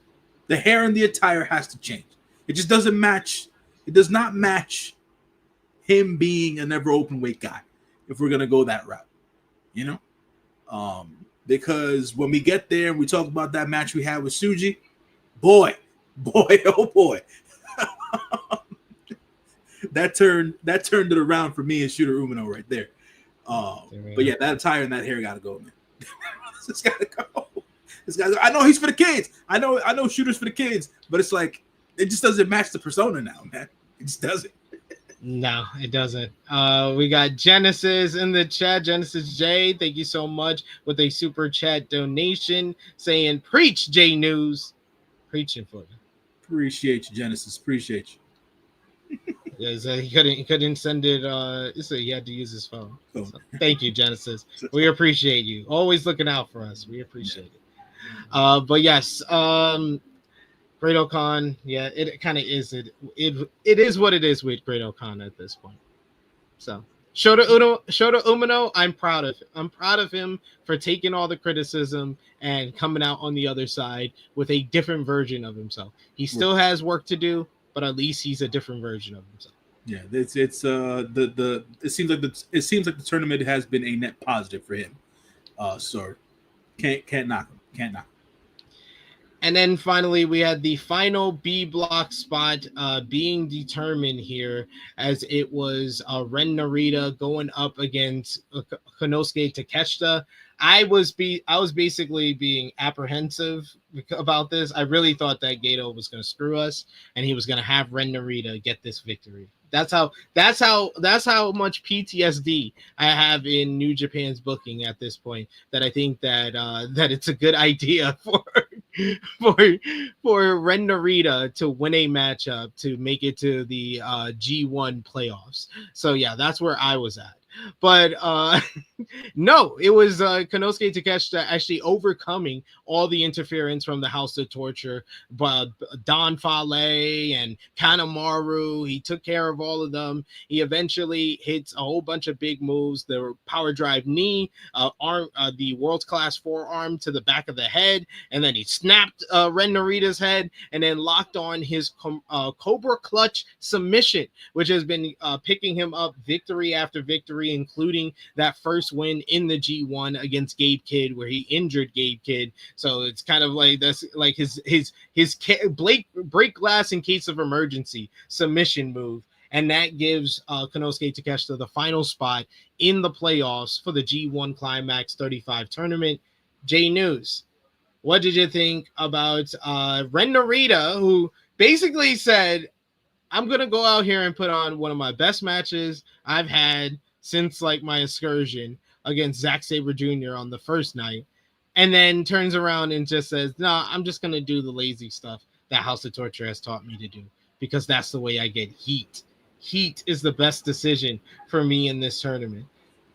The hair and the attire has to change. It just doesn't match. It does not match him being a never open weight guy if we're going to go that route. you know, because when we get there and we talk about that match we had with Tsuji, boy, oh boy, that turned it around for me and Shooter Umino right there. But yeah, that attire and that hair gotta go, man. This gotta go. This guy, I know he's for the kids. I know Shooter's for the kids, but it's like it just doesn't match the persona now, man. It just doesn't. No, it doesn't. We got Genesis in the chat. Genesis J, thank you so much with a super chat donation saying, "Preach, J-News." Preaching for you. Appreciate you, Genesis. Appreciate you. Yeah, so he couldn't send it. So he had to use his phone. So, thank you, Genesis. We appreciate you. Always looking out for us. We appreciate it. But yes, Great Okan, yeah, it kind of is it is what it is with Great Okan at this point. So Shota Umino, I'm proud of him for taking all the criticism and coming out on the other side with a different version of himself. He still has work to do, but at least he's a different version of himself. Yeah, it seems like the tournament has been a net positive for him. So can't knock him. Can't knock him. And then finally, we had the final B block spot being determined here, as it was Ren Narita going up against Konosuke Takeshita. I was basically being apprehensive about this. I really thought that Gato was going to screw us, and he was going to have Ren Narita get this victory. That's how much PTSD I have in New Japan's booking at this point. That I think that it's a good idea for Ren Narita to win a matchup to make it to the G1 playoffs. So yeah, that's where I was at. But no, it was Konosuke Takeshita actually overcoming all the interference from the House of Torture, but Don Fale and Kanemaru. He took care of all of them. He eventually hits a whole bunch of big moves. The power drive knee, the world class forearm to the back of the head, and then he snapped Ren Narita's head, and then locked on his Cobra Clutch submission, which has been picking him up victory after victory, including that first win in the G1 against Gabe Kidd, where he injured Gabe Kidd. So it's kind of like that's like his break glass in case of emergency submission move, and that gives Konosuke Takeshita the final spot in the playoffs for the G1 Climax 35 tournament. J-News, what did you think about Ren Narita, who basically said, "I'm gonna go out here and put on one of my best matches I've had since like my excursion against Zack Sabre Jr. on the first night," and then turns around and just says, "No, I'm just gonna do the lazy stuff that House of Torture has taught me to do, because that's the way I get heat. Heat is the best decision for me in this tournament."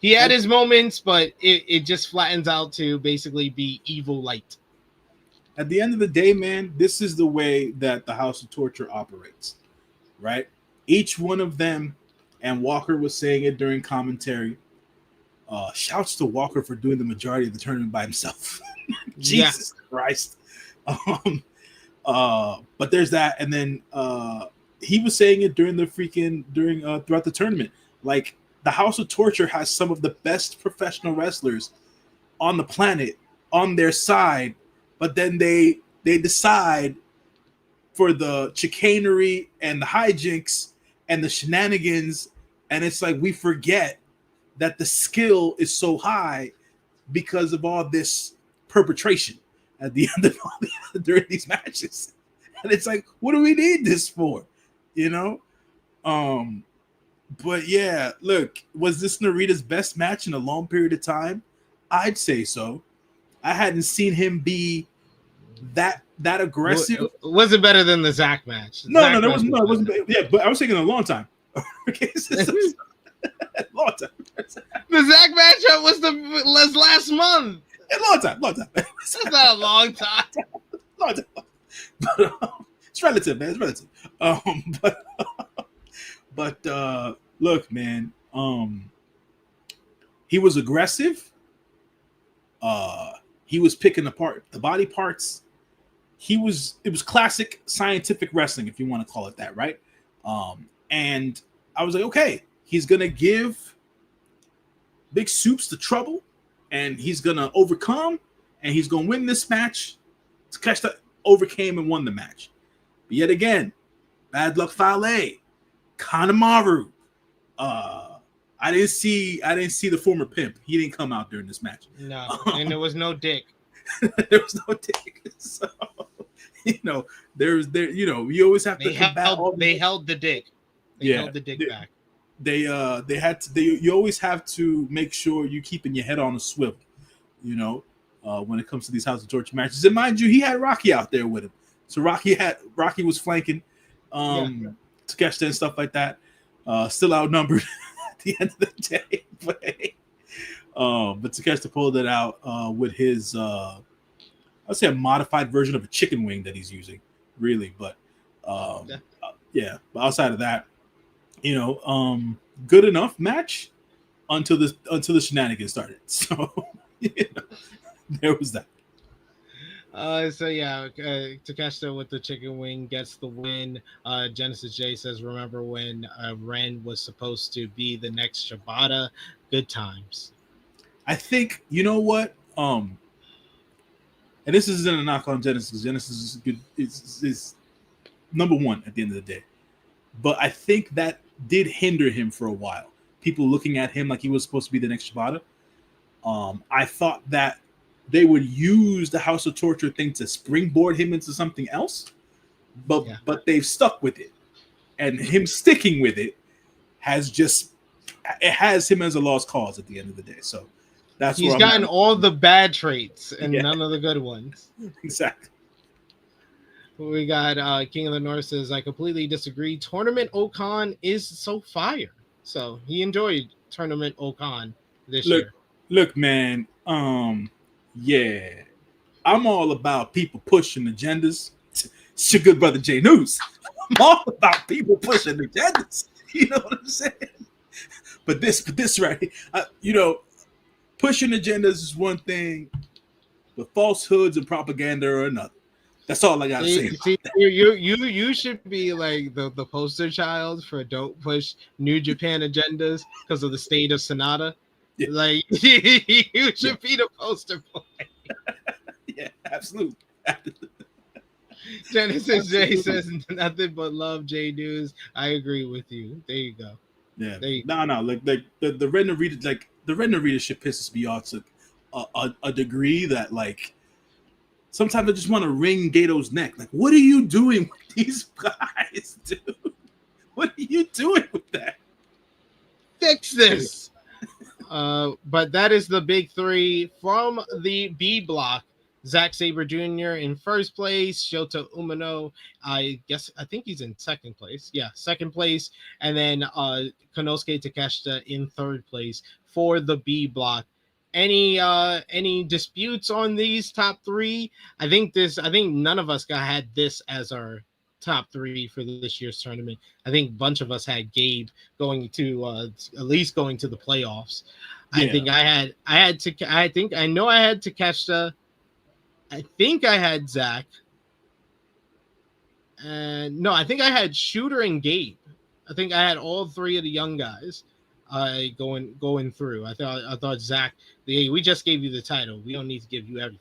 He had his moments, but it just flattens out to basically be evil light. At the end of the day, man, this is the way that the House of Torture operates, right? Each one of them, and Walker was saying it during commentary. Shouts to Walker for doing the majority of the tournament by himself. Jesus Christ. But there's that, and then he was saying it during throughout the tournament. Like, the House of Torture has some of the best professional wrestlers on the planet on their side, but then they decide for the chicanery and the hijinks and the shenanigans, and it's like we forget that the skill is so high because of all this perpetration at the end of during these matches. And it's like, what do we need this for? You know? But yeah, look, was this Narita's best match in a long period of time? I'd say so. I hadn't seen him be that aggressive. Was it better than the Zack match? No, it wasn't. Yeah, but I was thinking a long time. Long time. The Zack matchup was last month. A long time. It's not a long time. Long time. But it's relative, man. It's relative. But look, man. He was aggressive. He was picking apart the body parts. It was classic scientific wrestling, if you want to call it that, right? And I was like, okay, he's gonna give Big Soups the trouble, and he's gonna overcome, and he's gonna win this match. Takeshita overcame and won the match. But yet again, bad luck Fale, Kanemaru. I didn't see the former pimp. He didn't come out during this match. No, and there was no dick. There was no dick. So you always have to they held the dick. They held the dick back. You always have to make sure you're keeping your head on a swivel, when it comes to these House of Torture matches. And mind you, he had Rocky out there with him. So Rocky was flanking Takeshita and stuff like that. Still outnumbered at the end of the day. But Takeshita pulled it out with his I'd say a modified version of a chicken wing that he's using, really. But but outside of that, good enough match until the shenanigans started. So there was that. Takeshita with the chicken wing gets the win. Genesis J says, remember when Ren was supposed to be the next Shibata? Good times. I think, you know what? And this isn't a knock on Genesis. Genesis is good. Is number one at the end of the day. But I think that did hinder him for a while. People looking at him like he was supposed to be the next Shibata. I thought that they would use the House of Torture thing to springboard him into something else, but they've stuck with it, and him sticking with it has him as a lost cause at the end of the day. So he's gotten all the bad traits and none of the good ones. Exactly. We got King of the North says, I completely disagree. Tournament Okan is so fire. So he enjoyed Tournament Okan this year. Look, man. I'm all about people pushing agendas. It's your good brother J-News. I'm all about people pushing agendas. You know what I'm saying? But this right, pushing agendas is one thing, but falsehoods and propaganda are another. That's all I gotta say. See, you should be like the poster child for don't push New Japan agendas because of the state of Sonata. Yeah. Like you should be the poster boy. Yeah, absolutely. Genesis J says nothing but love, J-News. I agree with you. There you go. Yeah. No. Like the Red Narita, like the Red Narita shit pisses me off to a degree that like sometimes I just want to wring Gato's neck. Like, what are you doing with these guys, dude? What are you doing with that? Fix this. But that is the big three from the B block. Zack Sabre Jr. in first place, Shota Umino, I think he's in second place. Yeah, second place. And then Konosuke Takeshita in third place for the B block. Any disputes on these top three? I think none of us had this as our top three for this year's tournament. I think a bunch of us had Gabe going to at least going to the playoffs. Yeah. I had Takeshita. I think I had Zack. And no, I think I had Shooter and Gabe. I think I had all three of the young guys going through. I thought Zack, we just gave you the title. We don't need to give you everything.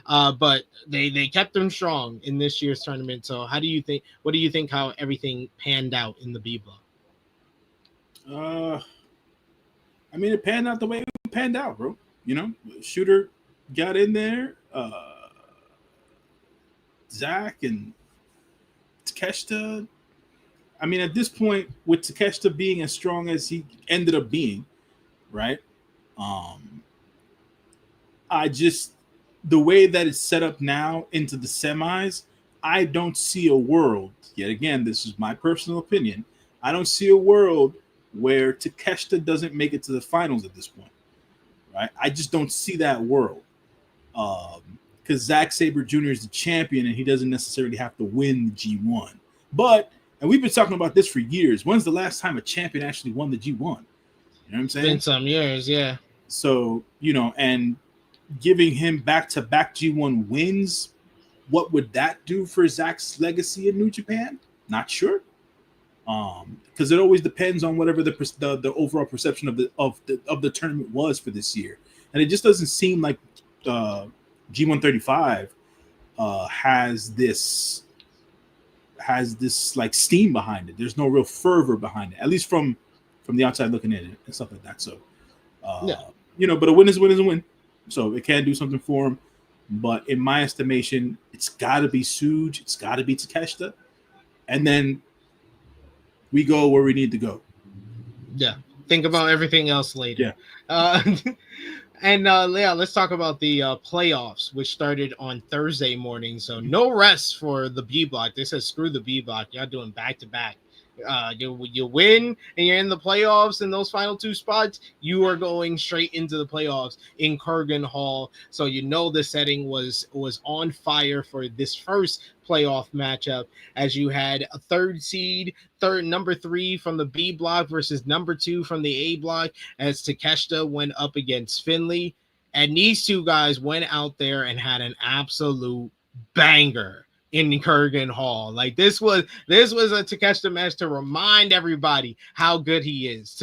But they kept them strong in this year's tournament. So what do you think how everything panned out in the B block? I mean, it panned out the way it panned out, bro. Shooter got in there. Zack and Takeshita. I mean, at this point, with Takeshita being as strong as he ended up being, right? The way that it's set up now into the semis, I don't see a world, yet again, this is my personal opinion, I don't see a world where Takeshita doesn't make it to the finals at this point, right? I just don't see that world. Because Zack Sabre Jr. is the champion and he doesn't necessarily have to win the G1. And we've been talking about this for years. When's the last time a champion actually won the G1? You know what I'm saying? Been some years, yeah. So, and giving him back-to-back G1 wins, what would that do for Zack's legacy in New Japan? Not sure. Because it always depends on whatever the overall perception of the tournament was for this year. and it just doesn't seem like G135 has this like steam behind it. There's no real fervor behind it, at least from the outside looking in and stuff like that. So, but a win is a win is a win. So it can do something for him. But in my estimation, it's got to be Tsuji. It's got to be Takeshita. And then we go where we need to go. Yeah. Think about everything else later. Yeah. And let's talk about the playoffs, which started on Thursday morning. So no rest for the B block. They said screw the B block. Y'all doing back to back. You win and you're in the playoffs in those final two spots, you are going straight into the playoffs in Kurgan Hall. So the setting was on fire for this first playoff matchup, as you had a number 3 from the B block versus number 2 from the A block, as Takeshita went up against Finley. And these two guys went out there and had an absolute banger in Kurgan Hall. Like this was a Takeshita match to remind everybody how good he is,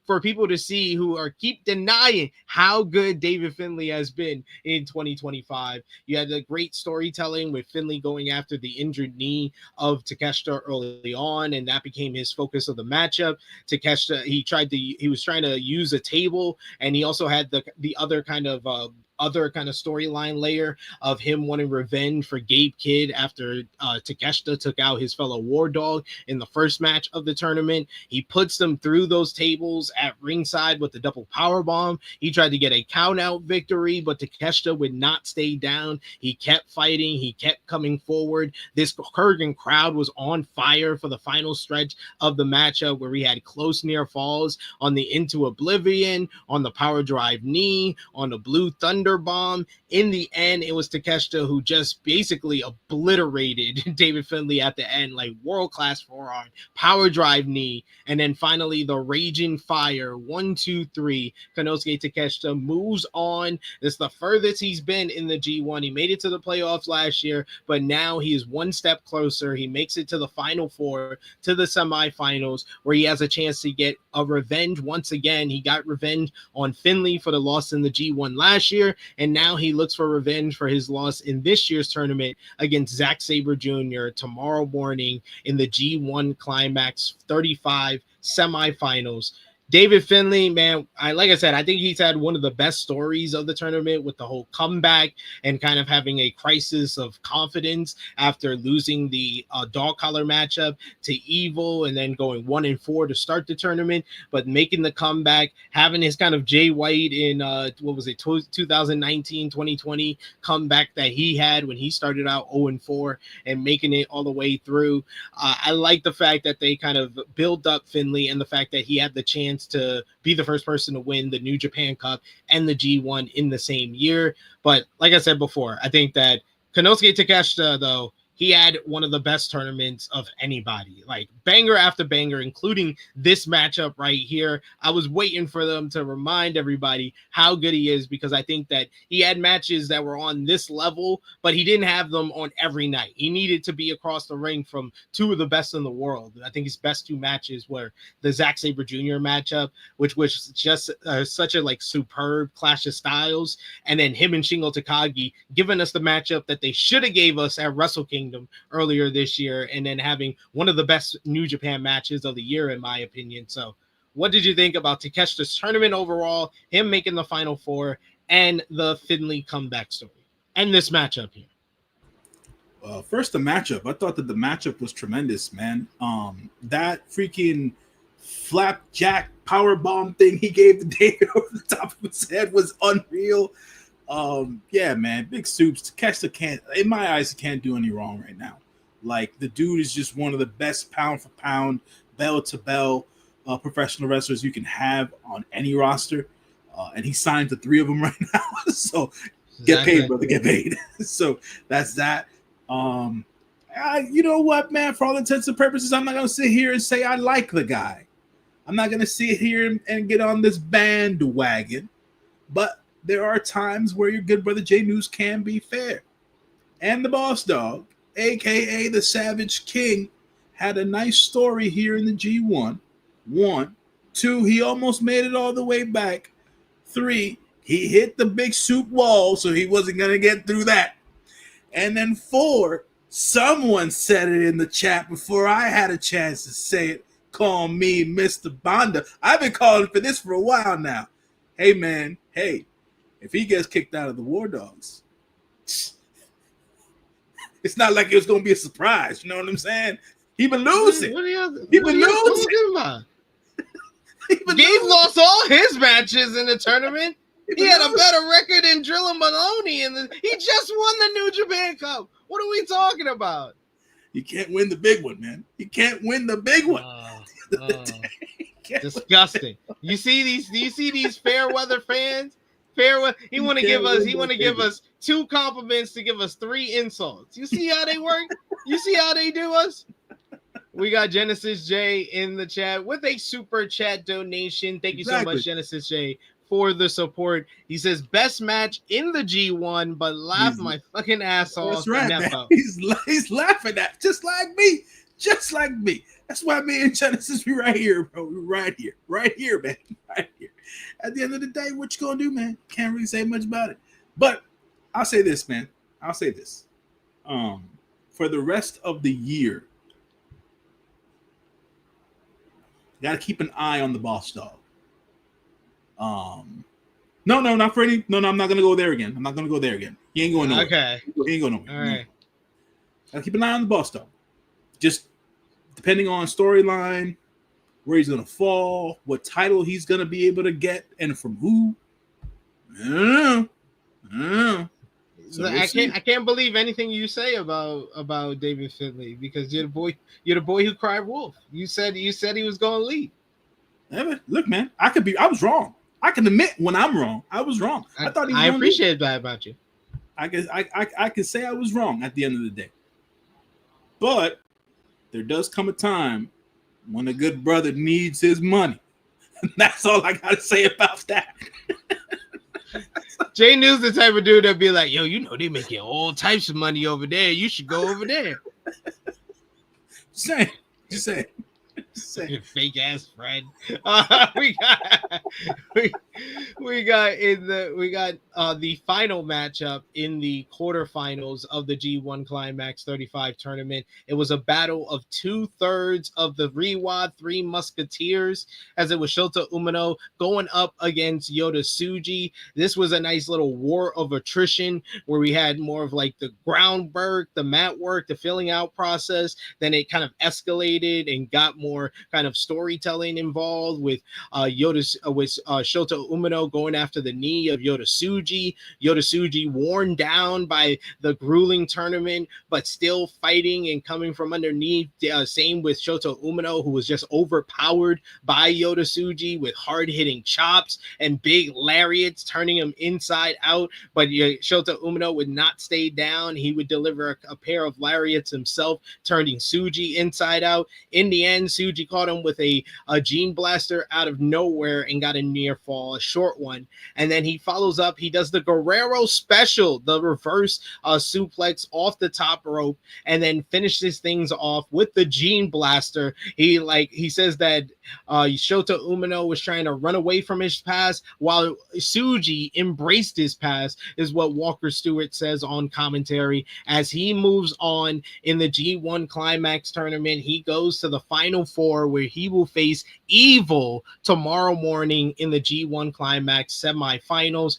for people to see who keep denying how good David Finley has been in 2025. You had the great storytelling with Finley going after the injured knee of Takeshita early on, and that became his focus of the matchup. Takeshita, he was trying to use a table, and he also had the other kind of storyline layer of him wanting revenge for Gabe Kidd after Takeshita took out his fellow War Dog in the first match of the tournament. He puts them through those tables at ringside with the double power bomb. He tried to get a count out victory, but Takeshita would not stay down. He kept fighting. He kept coming forward. This Kurgan crowd was on fire for the final stretch of the matchup, where we had close near falls on the Into Oblivion, on the power drive knee, on the Blue Thunder bomb. In the end, it was Takeshita who just basically obliterated David Finley at the end, like world-class forearm, power drive knee, and then finally the Raging Fire, 1, 2, 3. Konosuke Takeshita moves on. It's the furthest he's been in the G1. He made it to the playoffs last year, but now he is one step closer. He makes it to the Final Four, to the semifinals, where he has a chance to get a revenge once again. He got revenge on Finley for the loss in the G1 last year, and now he looks for revenge for his loss in this year's tournament against Zack Sabre Jr. tomorrow morning in the G1 Climax 35 semifinals. David Finley, man, like I said, I think he's had one of the best stories of the tournament, with the whole comeback and kind of having a crisis of confidence after losing the dog collar matchup to Evil, and then going 1-4 to start the tournament, but making the comeback, having his kind of Jay White in 2019, 2020 comeback that he had when he started out 0-4 and making it all the way through. I like the fact that they kind of build up Finley, and the fact that he had the chance to be the first person to win the New Japan Cup and the G1 in the same year. But like I said before, I think that Konosuke Takeshita, though, he had one of the best tournaments of anybody, like banger after banger, including this matchup right here. I was waiting for them to remind everybody how good he is, because I think that he had matches that were on this level, but he didn't have them on every night. He needed to be across the ring from two of the best in the world. I think his best two matches were the Zack Sabre Jr. matchup, which was just such a like superb clash of styles, and then him and Shingo Takagi giving us the matchup that they should have gave us at Wrestle Kingdom earlier this year, and then having one of the best New Japan matches of the year, in my opinion. So what did you think about Takeshita's tournament overall, him making the Final Four, and the Finley comeback story, and this matchup here? First, the matchup. I thought that the matchup was tremendous, man. That freaking flapjack power bomb thing he gave to David over the top of his head was unreal. Yeah, man, big soups. Takeshita can't, in my eyes, he can't do any wrong right now. Like, the dude is just one of the best pound for pound, bell to bell professional wrestlers you can have on any roster. And he signed to 3 of them right now. So get paid, brother, get paid. So that's that. You know what, man, for all intents and purposes, I'm not going to sit here and say I like the guy. I'm not going to sit here and get on this bandwagon. But there are times where your good brother J-News can be fair. And the boss dog, a.k.a. the Savage King, had a nice story here in the G1. 1, 2, he almost made it all the way back. 3, He hit the big soup wall, so he wasn't going to get through that. And then 4, someone said it in the chat before I had a chance to say it. Call me Mr. Bonda. I've been calling for this for a while now. Hey, man. Hey, if he gets kicked out of the War Dogs, it's not like it was going to be a surprise. You know what I'm saying? He been losing. He been losing. Gabe lost all his matches in the tournament. He had a better record than Drilla Maloney, he just won the New Japan Cup. What are we talking about? You can't win the big one, man. You can't win the big one. Disgusting. You see these? Do you see these fair weather fans? Fair weather. He want to give us 2 compliments to give us 3 insults. You see how they work? You see how they do us? We got Genesis J in the chat with a super chat donation. Thank you so much, Genesis J, for the support. He says, best match in the G1, but laugh my fucking ass off. That's right, man. He's laughing at just like me. Just like me. That's why me and Genesis be right here, bro. Right here, man. Right here. At the end of the day, what you gonna do, man? Can't really say much about it. But I'll say this, man. For the rest of the year, you gotta keep an eye on the boss dog. No, not for any. No, I'm not gonna go there again. He ain't going nowhere. Okay. He ain't going nowhere. All right. Gotta keep an eye on the boss dog. Just depending on storyline, where he's gonna fall, what title he's gonna be able to get, and from who. I don't know. So I can't believe anything you say about David Finlay, because you're the boy who cried wolf. You said he was gonna leave. Yeah, look, man, I was wrong. I can admit when I'm wrong. I was wrong. I appreciate that about you. I guess I can say I was wrong at the end of the day. But there does come a time when a good brother needs his money. That's all I gotta say about that. J-News the type of dude that'd be like, yo, they making all types of money over there. You should go over there. Just say. Your fake ass friend. We got the final matchup in the quarterfinals of the G1 Climax 35 tournament. It was a battle of 2/3 of the Riwa 3 Musketeers, as it was Shota Umino going up against Yota Tsuji. This was a nice little war of attrition where we had more of like the groundwork, the mat work, the filling out process. Then it kind of escalated and got more kind of storytelling involved with Shota Umino going after the knee of Yota Tsuji. Yota Tsuji worn down by the grueling tournament, but still fighting and coming from underneath. Same with Shota Umino, who was just overpowered by Yota Tsuji with hard-hitting chops and big lariats, turning him inside out. But Shota Umino would not stay down. He would deliver a pair of lariats himself, turning Tsuji inside out. In the end, Tsuji caught him with a gene blaster out of nowhere and got a near fall, a short one. And then he follows up. He does the Guerrero special, the reverse suplex off the top rope, and then finishes things off with the gene blaster. He says that Shota Umino was trying to run away from his past while Tsuji embraced his past, is what Walker Stewart says on commentary. As he moves on in the G1 Climax tournament, he goes to the Final Four, where he will face Evil tomorrow morning in the G1 Climax semifinals.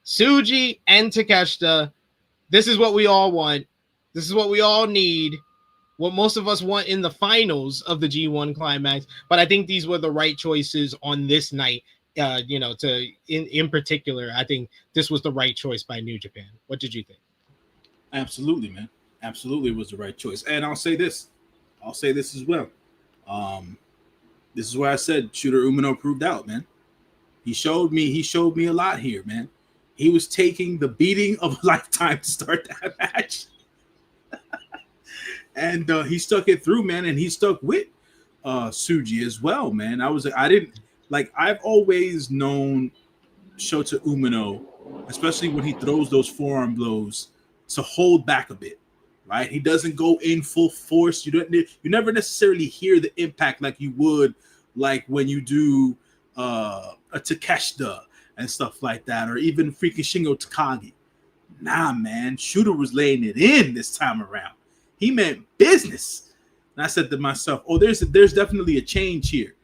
Tsuji and Takeshita, this is what we all want. This is what we all need. What most of us want in the finals of the G1 Climax. But I think these were the right choices on this night. In particular, I think this was the right choice by New Japan. What did you think? Absolutely, man. Absolutely was the right choice. And I'll say this as well. This is where I said Shooter Umino proved out, man. He showed me a lot here, man. He was taking the beating of a lifetime to start that match. And he stuck it through, man, and he stuck with Tsuji as well, man. I've always known Shota Umino, especially when he throws those forearm blows, to hold back a bit, right? He doesn't go in full force. You never necessarily hear the impact like you would, like when you do a Takeshita and stuff like that, or even freaking Shingo Takagi. Nah, man, Shooter was laying it in this time around. He meant business. And I said to myself, oh, there's definitely a change here.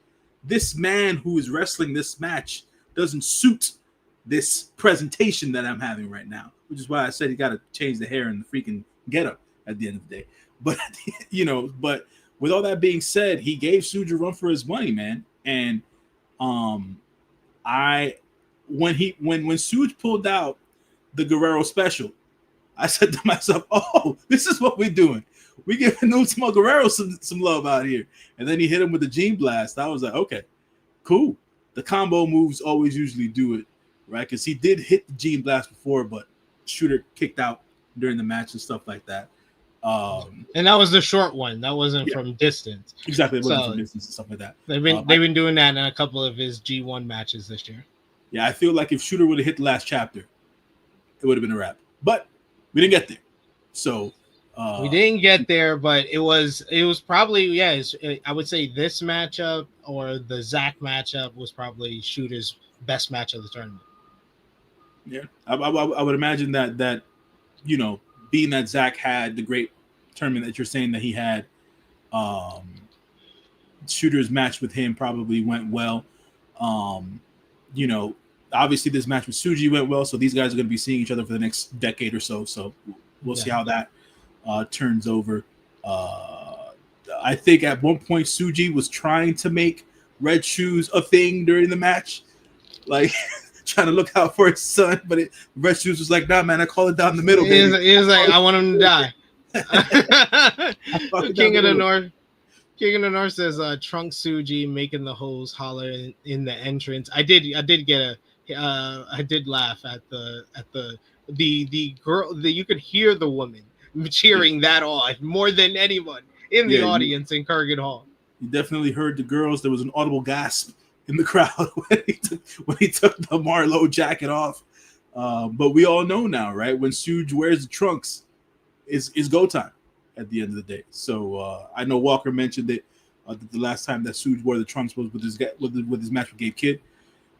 This man who is wrestling this match doesn't suit this presentation that I'm having right now, which is why I said he got to change the hair and the freaking getup at the end of the day. But, but with all that being said, he gave Tsuji a run for his money, man. And when Tsuji pulled out the Guerrero special, I said to myself, oh, this is what we're doing. We giving Ultimo Guerrero some love out here. And then he hit him with the Gene Blast. I was like, okay, cool. The combo moves always usually do it, right? Because he did hit the Gene Blast before, but Shooter kicked out during the match and stuff like that. And that was the short one. That wasn't from distance. Exactly. It wasn't from distance and stuff like that. They've been doing that in a couple of his G1 matches this year. Yeah, I feel like if Shooter would have hit the last chapter, it would have been a wrap. But we didn't get there. So we didn't get there, but it was probably, I would say this matchup or the Zack matchup was probably Shooter's best match of the tournament. Yeah, I would imagine that being that Zack had the great tournament that you're saying that he had, Shooter's match with him probably went well. Obviously this match with Tsuji went well, so these guys are going to be seeing each other for the next decade or so. So we'll see how that turns over. I think at one point Tsuji was trying to make Red Shoes a thing during the match, like trying to look out for his son, but Red Shoes was like, nah, man, I call it down the middle. He was like, I want him to die. King of the North says Trunk Tsuji making the hoes holler in the entrance. I did laugh at the girl that you could hear the woman cheering that on more than anyone in the audience in Kurgan Hall. You definitely heard the girls. There was an audible gasp in the crowd when he took the Marlowe jacket off. But we all know now, right? When Tsuji wears the trunks, is go time at the end of the day. So I know Walker mentioned it the last time that Tsuji wore the trunks was with his match with Gabe Kidd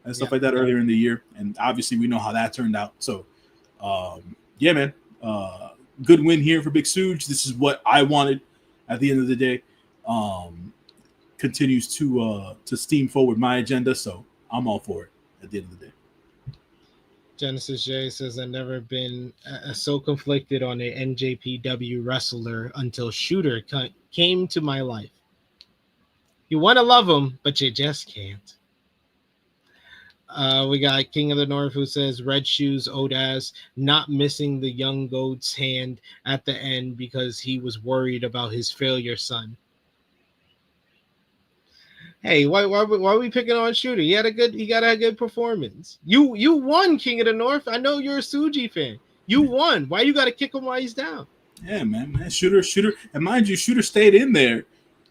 and stuff like that earlier in the year. And obviously we know how that turned out. So man, good win here for Big Tsuji. This is what I wanted at the end of the day. Continues to steam forward my agenda, so I'm all for it at the end of the day. Genesis J says, I've never been so conflicted on an NJPW wrestler until Shooter came to my life. You want to love him, but you just can't. We got King of the North who says Red Shoes Odas not missing the young goat's hand at the end because he was worried about his failure son. Hey, why are we picking on Shooter? He got a good performance. You won, King of the North. I know you're a Tsuji fan. You won. Why you got to kick him while he's down? Yeah, man. Shooter, and mind you, Shooter stayed in there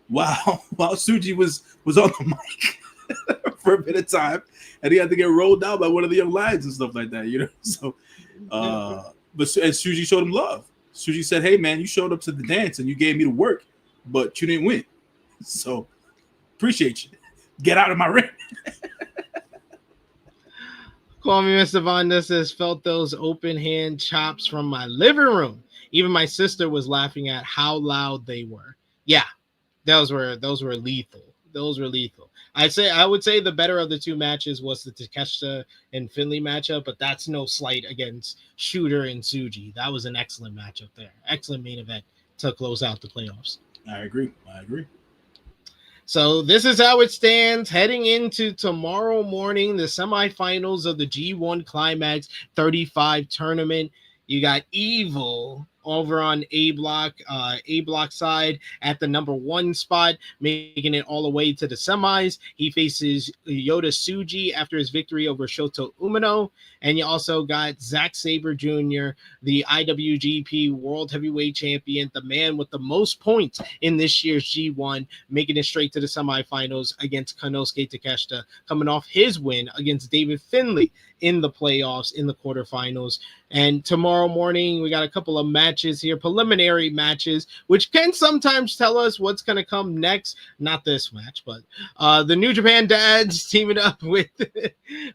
while Tsuji was on the mic for a bit of time, and he had to get rolled out by one of the young lions and stuff like that. So, but Tsuji showed him love. Tsuji said, "Hey, man, you showed up to the dance and you gave me the work, but you didn't win. So." Appreciate you. Get out of my ring. Call me Mr. Vonda says, felt those open hand chops from my living room. Even my sister was laughing at how loud they were. Yeah, those were lethal. Those were lethal. I would say the better of the two matches was the Takeshita and Finley matchup, but that's no slight against Shooter and Tsuji. That was an excellent matchup there. Excellent main event to close out the playoffs. I agree. So this is how it stands heading into tomorrow morning, the semifinals of the G1 Climax 35 tournament. You got Evil over on A block side at the number 1 spot, making it all the way to the semis. He faces Yota Tsuji after his victory over Shoto Umino. And you also got Zack Sabre Jr., the IWGP World Heavyweight Champion, the man with the most points in this year's G1, making it straight to the semifinals against Konosuke Takeshita, coming off his win against David Finlay in the playoffs, in the quarterfinals. And tomorrow morning, we got a couple of matches matches here, preliminary matches, which can sometimes tell us what's going to come next. Not this match, but the New Japan Dads teaming up with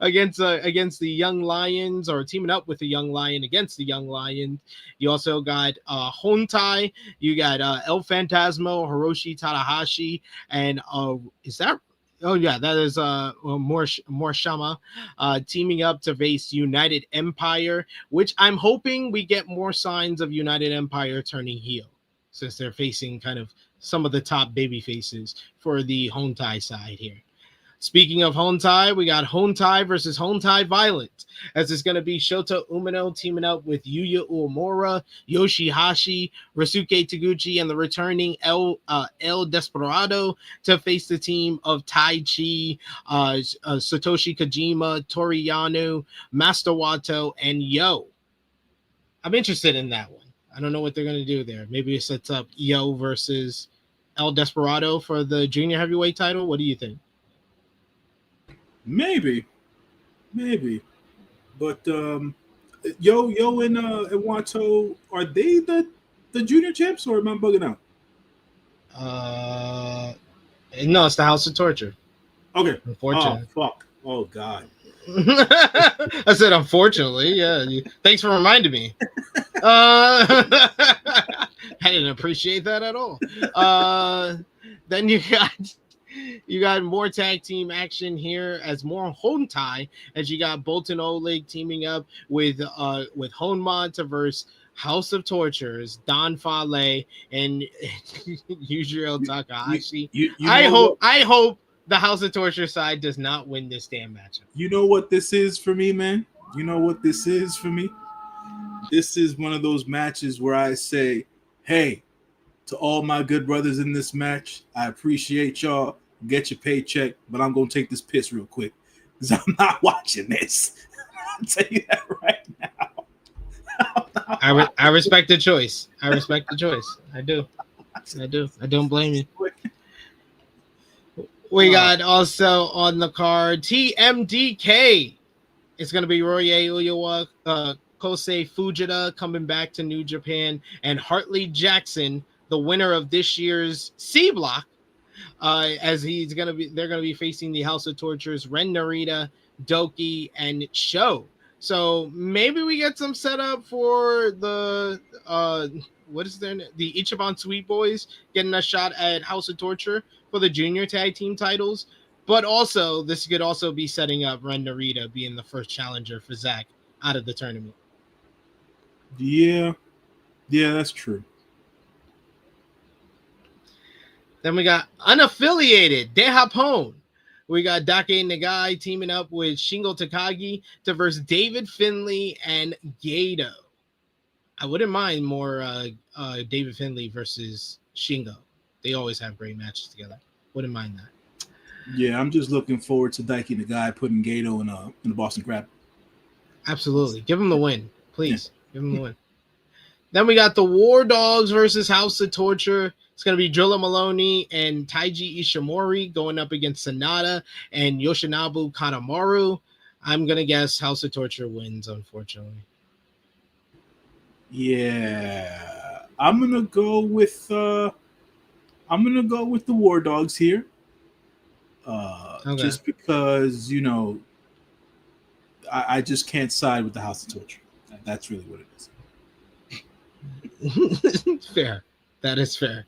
against the Young Lions, or teaming up with the Young Lion against the Young Lion. You also got Hontai, you got El Phantasmo, Hiroshi Tanahashi, and is that? Oh yeah, that is Morishima teaming up to face United Empire, which I'm hoping we get more signs of United Empire turning heel, since they're facing kind of some of the top baby faces for the Hontai side here. Speaking of Hontai, we got Hontai versus Hontai Violet, as it's going to be Shota Umino teaming up with Yuya Uemura, Yoshihashi, Ryosuke Taguchi, and the returning El Desperado to face the team of Tai Chi, Satoshi Kojima, Toru Yano, Master Wato, and Yo. I'm interested in that one. I don't know what they're going to do there. Maybe it sets up Yo versus El Desperado for the junior heavyweight title. What do you think? Maybe, but Yo and Wato, are they the junior champs, or am I bugging out? No, it's the House of Torture. Okay. Unfortunately. Oh fuck. Oh god. I said unfortunately. Yeah. Thanks for reminding me. I didn't appreciate that at all. Then you got more tag team action here, as more Hontai, as you got Bolton Oleg teaming up with Honma to verse House of Tortures, Don Fale, and Yujiro Takahashi. I hope the House of Torture side does not win this damn matchup. You know what this is for me, man? You know what this is for me? This is one of those matches where I say, hey, to all my good brothers in this match, I appreciate y'all. Get your paycheck, but I'm going to take this piss real quick because I'm not watching this. I'll tell you that right now. I respect the choice. I do. I don't blame you. We got also on the card TMDK. It's going to be Roye Uyawa, Kosei Fujita coming back to New Japan, and Hartley Jackson, the winner of this year's C Block, as they're going to be facing the House of Tortures, Ren Narita, Doki, and Sho. So maybe we get some setup for the the Ichiban Sweet Boys getting a shot at House of Torture for the junior tag team titles. But also, this could also be setting up Ren Narita being the first challenger for Zack out of the tournament. Yeah, that's true. Then we got unaffiliated De Japón. We got Dake Nagai teaming up with Shingo Takagi to verse David Finlay and Gato. I wouldn't mind more David Finlay versus Shingo. They always have great matches together. Wouldn't mind that. Yeah, I'm just looking forward to Dake Nagai putting Gato in the Boston Crab. Absolutely. Give him the win. Please. Yeah. Give him the win. Then we got the War Dogs versus House of Torture. It's going to be Drilla Maloney and Taiji Ishimori going up against Sanada and Yoshinobu Kanemaru. I'm going to guess House of Torture wins, unfortunately. Yeah. I'm going to go with the War Dogs here. Okay. Just because, I just can't side with the House of Torture. That's really what it is. Fair. That is fair.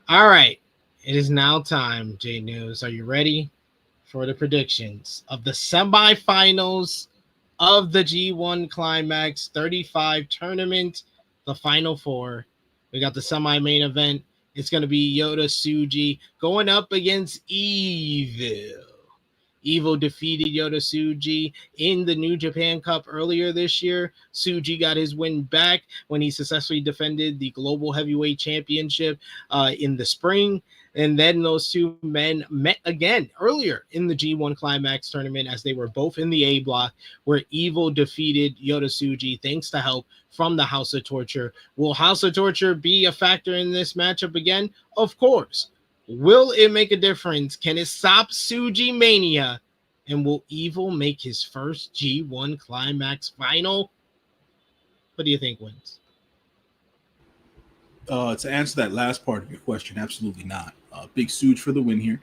All right. It is now time, J-News. Are you ready for the predictions of the semifinals of the G1 Climax 35 tournament, the Final Four? We got the semi-main event. It's going to be Yota Tsuji going up against Evil. Evil defeated Yota Tsuji in the New Japan Cup earlier this year. Tsuji got his win back when he successfully defended the Global Heavyweight Championship in the spring. And then those two men met again earlier in the G1 Climax tournament, as they were both in the A block, where Evil defeated Yota Tsuji thanks to help from the House of Torture. Will House of Torture be a factor in this matchup again? Of course. Will it make a difference? Can it stop Tsuji Mania? And will Evil make his first G1 Climax final? What do you think wins? To answer that last part of your question, absolutely not. Big Suge for the win here.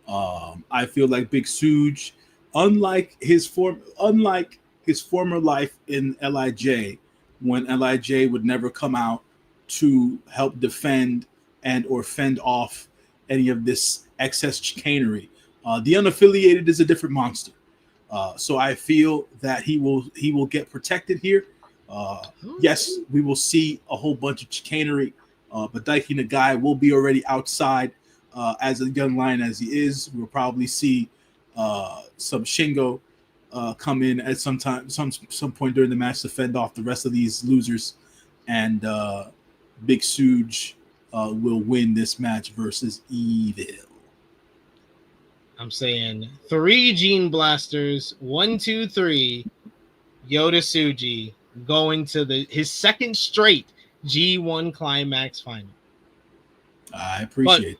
I feel like Big Suge, unlike his former life in Lij, when Lij would never come out to help defend and or fend off any of this excess chicanery. The unaffiliated is a different monster. So I feel that he will get protected here. Yes, we will see a whole bunch of chicanery, but Daiki Nagai will be already outside as a young lion as he is. We'll probably see some Shingo come in at some point during the match to fend off the rest of these losers, and Big Suge will win this match versus Evil. I'm saying 3 Gene Blasters, 1, 2, 3, Yota Tsuji going to his second straight G1 Climax final. I appreciate it.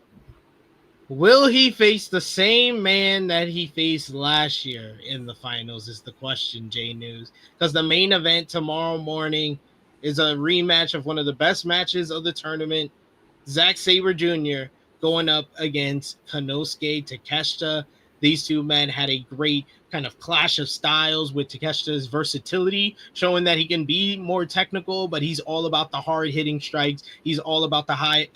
Will he face the same man that he faced last year in the finals is the question, J-News. Because the main event tomorrow morning is a rematch of one of the best matches of the tournament. Zack Sabre Jr. going up against Konosuke Takeshita. These two men had a great kind of clash of styles with Takeshita's versatility, showing that he can be more technical, but he's all about the hard-hitting strikes. He's all about the high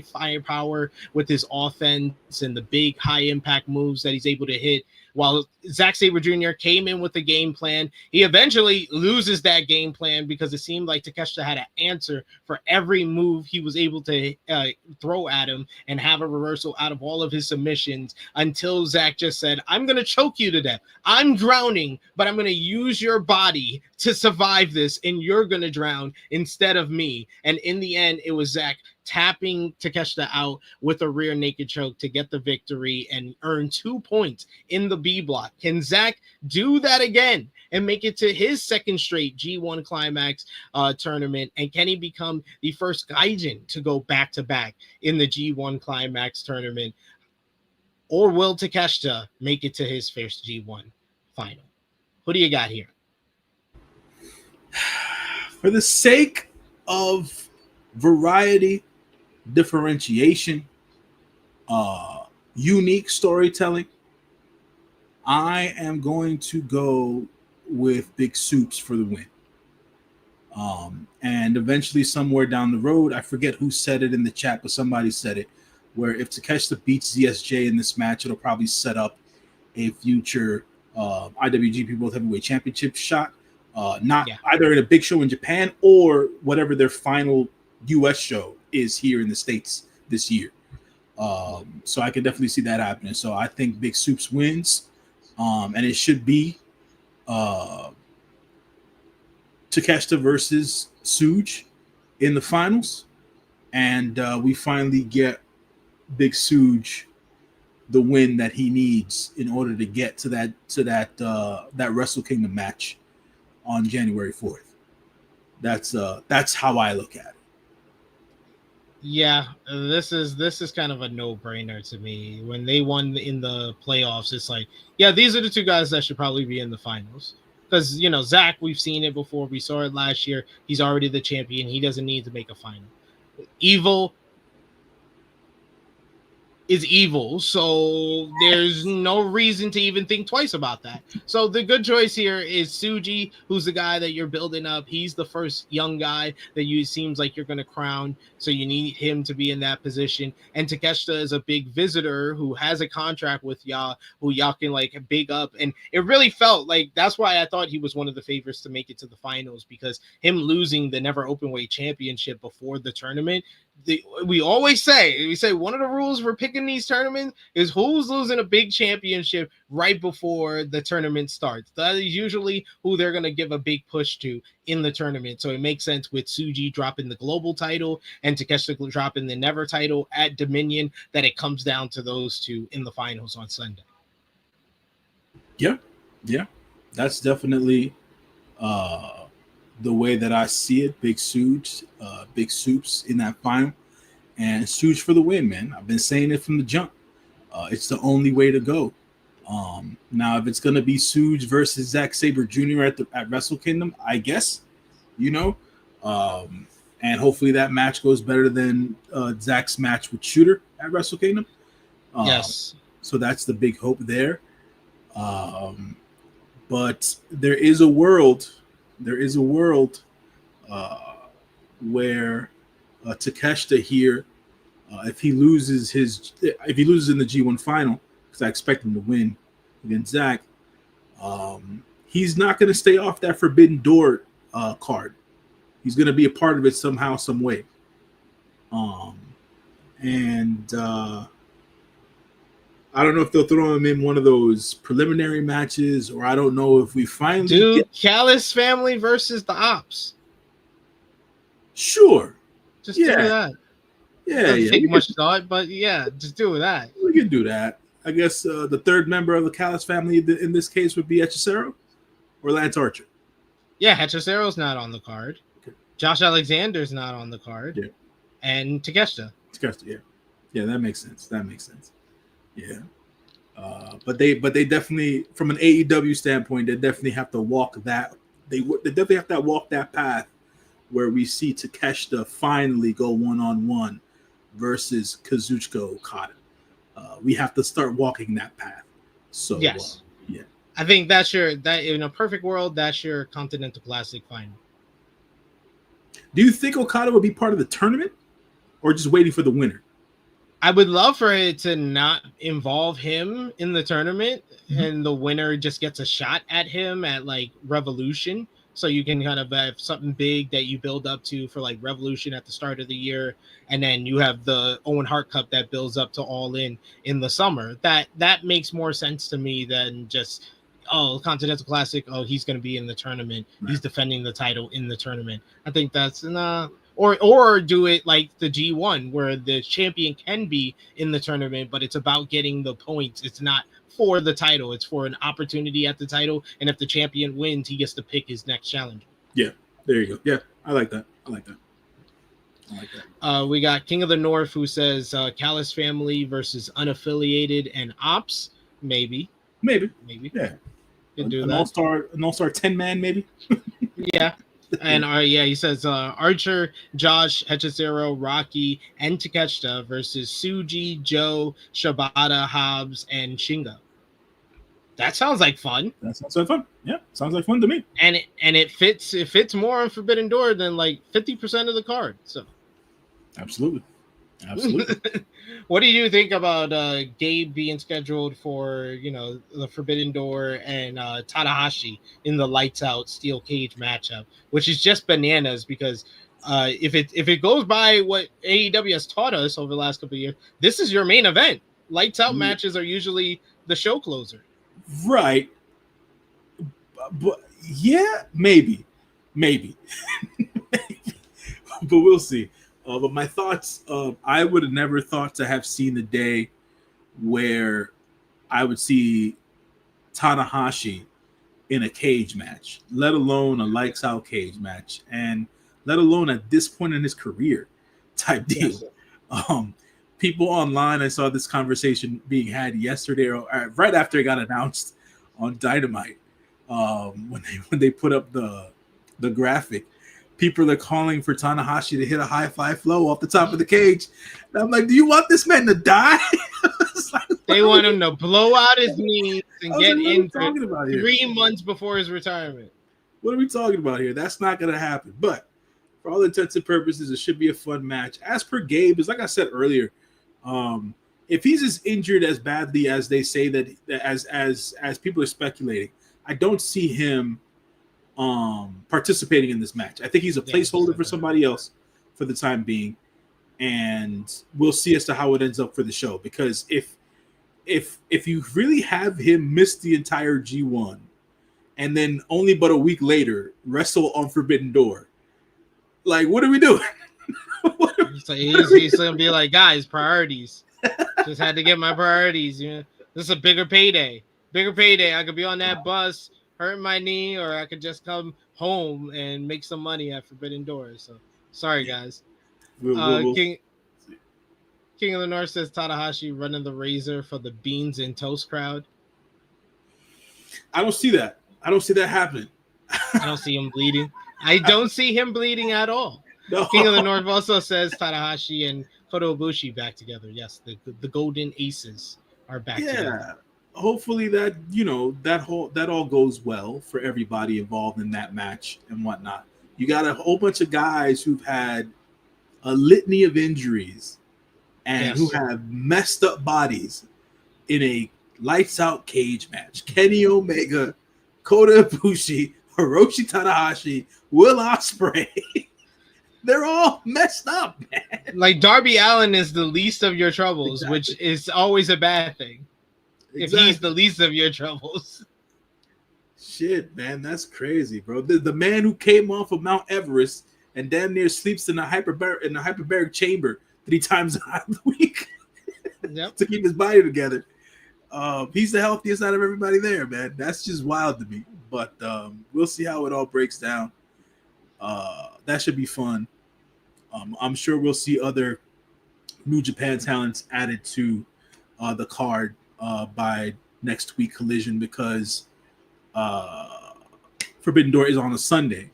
firepower with his offense and the big high-impact moves that he's able to hit. While Zack Sabre Jr. came in with a game plan, he eventually loses that game plan because it seemed like Takeshita had an answer for every move he was able to throw at him and have a reversal out of all of his submissions until Zack just said, I'm going to choke you to death. I'm drowning, but I'm going to use your body to survive this, and you're going to drown instead of me. And in the end, it was Zack tapping Takeshita out with a rear naked choke to get the victory and earn 2 points in the B block. Can Zack do that again and make it to his second straight G1 Climax tournament? And can he become the first Gaijin to go back-to-back in the G1 Climax tournament? Or will Takeshita make it to his first G1 final? Who do you got here? For the sake of variety, differentiation, unique storytelling, I am going to go with Big Soups for the win. And eventually somewhere down the road, I forget who said it in the chat, but somebody said it, where if Takeshita beats ZSJ in this match, it'll probably set up a future IWGP World Heavyweight Championship shot. Either in a big show in Japan or whatever their final US show is here in the States this year. So I can definitely see that happening. So I think Big Soups wins. And it should be Takeshita versus Suge in the finals. And we finally get Big Suge the win that he needs in order to get to that Wrestle Kingdom match on January 4th. That's how I look at it. Yeah, this is kind of a no-brainer to me. When they won in the playoffs, it's like, yeah, these are the two guys that should probably be in the finals. Because, Zack, we've seen it before. We saw it last year. He's already the champion. He doesn't need to make a final. Evil is evil, so there's no reason to even think twice about that. So the good choice here is Tsuji, who's the guy that you're building up. He's the first young guy that seems like you're going to crown, so you need him to be in that position. And Takeshita is a big visitor who has a contract with y'all, who y'all can big up. And it really felt like that's why I thought he was one of the favorites to make it to the finals, because him losing the Never Openweight Championship before the tournament, we always say one of the rules for picking these tournaments is who's losing a big championship right before the tournament starts. That is usually who they're going to give a big push to in the tournament. So it makes sense with Tsuji dropping the global title and Takeshita dropping the Never title at Dominion that it comes down to those two in the finals on Sunday. Yeah. That's definitely the way that I see it. Big Soups in that final, and Suge for the win, man. I've been saying it from the jump. It's the only way to go. Now, if it's gonna be Suge versus Zack Sabre Jr. at Wrestle Kingdom, I guess, and hopefully that match goes better than Zack's match with Shooter at Wrestle Kingdom. Yes. So that's the big hope there. But there is a world where Takeshita here, if he loses in the G1 final, because I expect him to win against Zack, he's not going to stay off that Forbidden Door card. He's going to be a part of it somehow, some way. And I don't know if they'll throw him in one of those preliminary matches, or I don't know if we finally Callis family versus the Ops. Sure. Just do that. Yeah, Doesn't take much thought, but yeah, just do that. We can do that. I guess the third member of the Callis family in this case would be Hechicero or Lance Archer. Yeah, Hechicero's not on the card. Okay. Josh Alexander's not on the card. Yeah. And Takeshita. Yeah. Yeah, that makes sense. Yeah. But they definitely, from an AEW standpoint, they definitely have to walk that. They definitely have to walk that path where we see Takeshita finally go 1-on-1 versus Kazuchika Okada. We have to start walking that path. So yes, yeah. I think that in a perfect world, that's your Continental Classic final. Do you think Okada would be part of the tournament, or just waiting for the winner? I would love for it to not involve him in the tournament, and the winner just gets a shot at him at like Revolution. So you can kind of have something big that you build up to for like Revolution at the start of the year, and then you have the Owen Hart Cup that builds up to All In the summer. That makes more sense to me than just Continental Classic. Oh, he's going to be in the tournament. Right. He's defending the title in the tournament. I think that's or do it like the G1 where the champion can be in the tournament, but it's about getting the points. It's not for the title, it's for an opportunity at the title, and if the champion wins, he gets to pick his next challenger. Yeah, there you go. Yeah, I like that. We got King of the North who says Callis family versus unaffiliated and Ops. Maybe. Yeah, could do an that. An all-star 10-man maybe. Yeah. And he says Archer, Josh, Hechicero, Rocky, and Takeshita versus Tsuji, Joe, Shibata, Hobbs, and Shingo. That sounds like fun. Yeah, sounds like fun to me. And it fits more on Forbidden Door than like 50% of the card. So absolutely. What do you think about Gabe being scheduled for the Forbidden Door and Tanahashi in the lights out steel cage matchup, which is just bananas because if it goes by what AEW has taught us over the last couple of years, this is your main event. Lights out matches are usually the show closer. Right. But yeah, maybe. But we'll see. But my thoughts, I would have never thought to have seen the day where I would see Tanahashi in a cage match, let alone a lights out cage match, and let alone at this point in his career type deal. Yes. People online, I saw this conversation being had yesterday, or right after it got announced on Dynamite, when they put up the graphic. People are calling for Tanahashi to hit a high fly flow off the top of the cage. And I'm like, do you want this man to die? They want him to blow out his knees and get into 3 months before his retirement. What are we talking about here? That's not going to happen. But for all intents and purposes, it should be a fun match. As per Gabe, like I said earlier, if he's as injured as badly as they say that, as people are speculating, I don't see him participating in this match. I think he's a placeholder for somebody else for the time being, and we'll see as to how it ends up for the show. Because if you really have him miss the entire G1 and then only but a week later wrestle on Forbidden Door, like what are we doing? He's gonna be like, guys, priorities. Just had to get my priorities. This is a bigger payday. I could be on that bus, hurt my knee, or I could just come home and make some money at Forbidden Doors. So sorry, guys. King of the North says Tanahashi running the razor for the beans and toast crowd. I don't see that. I don't see that happening. I don't see him bleeding. I don't see him bleeding at all. No. King of the North also says Tanahashi and Kota Ibushi back together. Yes, the Golden Aces are back together. Hopefully that that all goes well for everybody involved in that match and whatnot. You got a whole bunch of guys who've had a litany of injuries and who have messed up bodies in a lights out cage match. Kenny Omega, Kota Ibushi, Hiroshi Tanahashi, Will Ospreay. They're all messed up, man. Like Darby Allin is the least of your troubles, Exactly. which is always a bad thing. Exactly. If he's the least of your troubles. Shit, man, that's crazy, bro. The man who came off of Mount Everest and damn near sleeps in a hyperbaric chamber 3 times out of the week to keep his body together. He's the healthiest out of everybody there, man. That's just wild to me. But we'll see how it all breaks down. That should be fun. I'm sure we'll see other New Japan talents added to the card by next week Collision, because Forbidden Door is on a Sunday,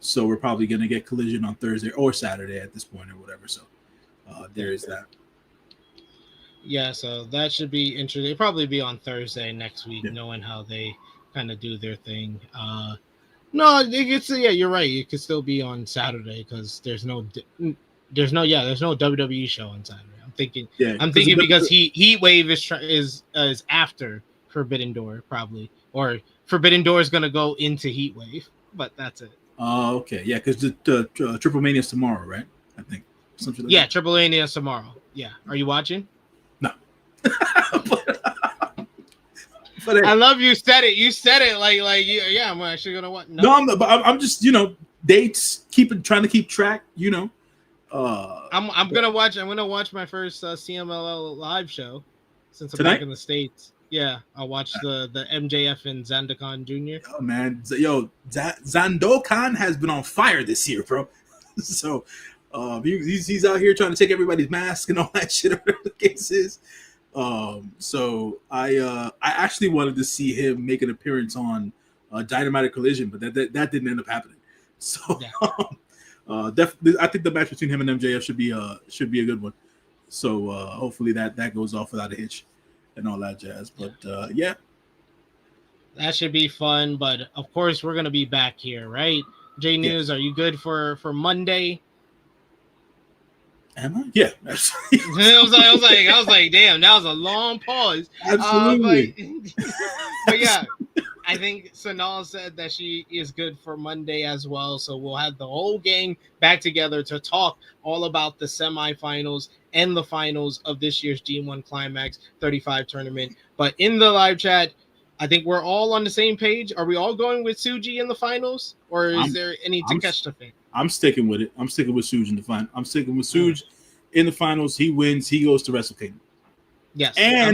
so we're probably going to get Collision on Thursday or Saturday at this point or whatever. So there is that. Yeah, so that should be interesting. It'll probably be on Thursday next week, knowing how they kind of do their thing. No, you're right. It could still be on Saturday because there's no WWE show on Saturday. I'm thinking because Heat Wave is after Forbidden Door probably, or Forbidden Door is gonna go into Heat Wave, but that's it. Oh, okay, yeah, because the Triple Mania is tomorrow, right? I think something like that. Triple Mania is tomorrow. Yeah, are you watching? No. But I love you said it. You said it like yeah. I'm actually gonna watch. No, I'm just dates. Trying to keep track. I'm gonna watch. I'm gonna watch my first CMLL live show since I'm back in the States. Yeah, I'll watch the MJF and Zandokan Jr. Oh man, Zandokan has been on fire this year, bro. So he's out here trying to take everybody's mask and all that shit, whatever the case is. So I actually wanted to see him make an appearance on Dynamite Collision, but that didn't end up happening. So definitely, I think the match between him and MJF should be a good one. So hopefully that goes off without a hitch and all that jazz. But that should be fun. But of course, we're gonna be back here, right? J-News, are you good for Monday? Am I? Yeah. I was like, damn, that was a long pause. Absolutely. But yeah, I think Sanal said that she is good for Monday as well. So we'll have the whole gang back together to talk all about the semifinals and the finals of this year's G1 Climax 35 tournament. But in the live chat, I think we're all on the same page. Are we all going with Tsuji in the finals, or is there any Takeshita thing? I'm sticking with it. I'm sticking with Tsuji in the final. I'm sticking with Tsuji in the finals. He wins. He goes to Wrestle Kingdom. Yes, and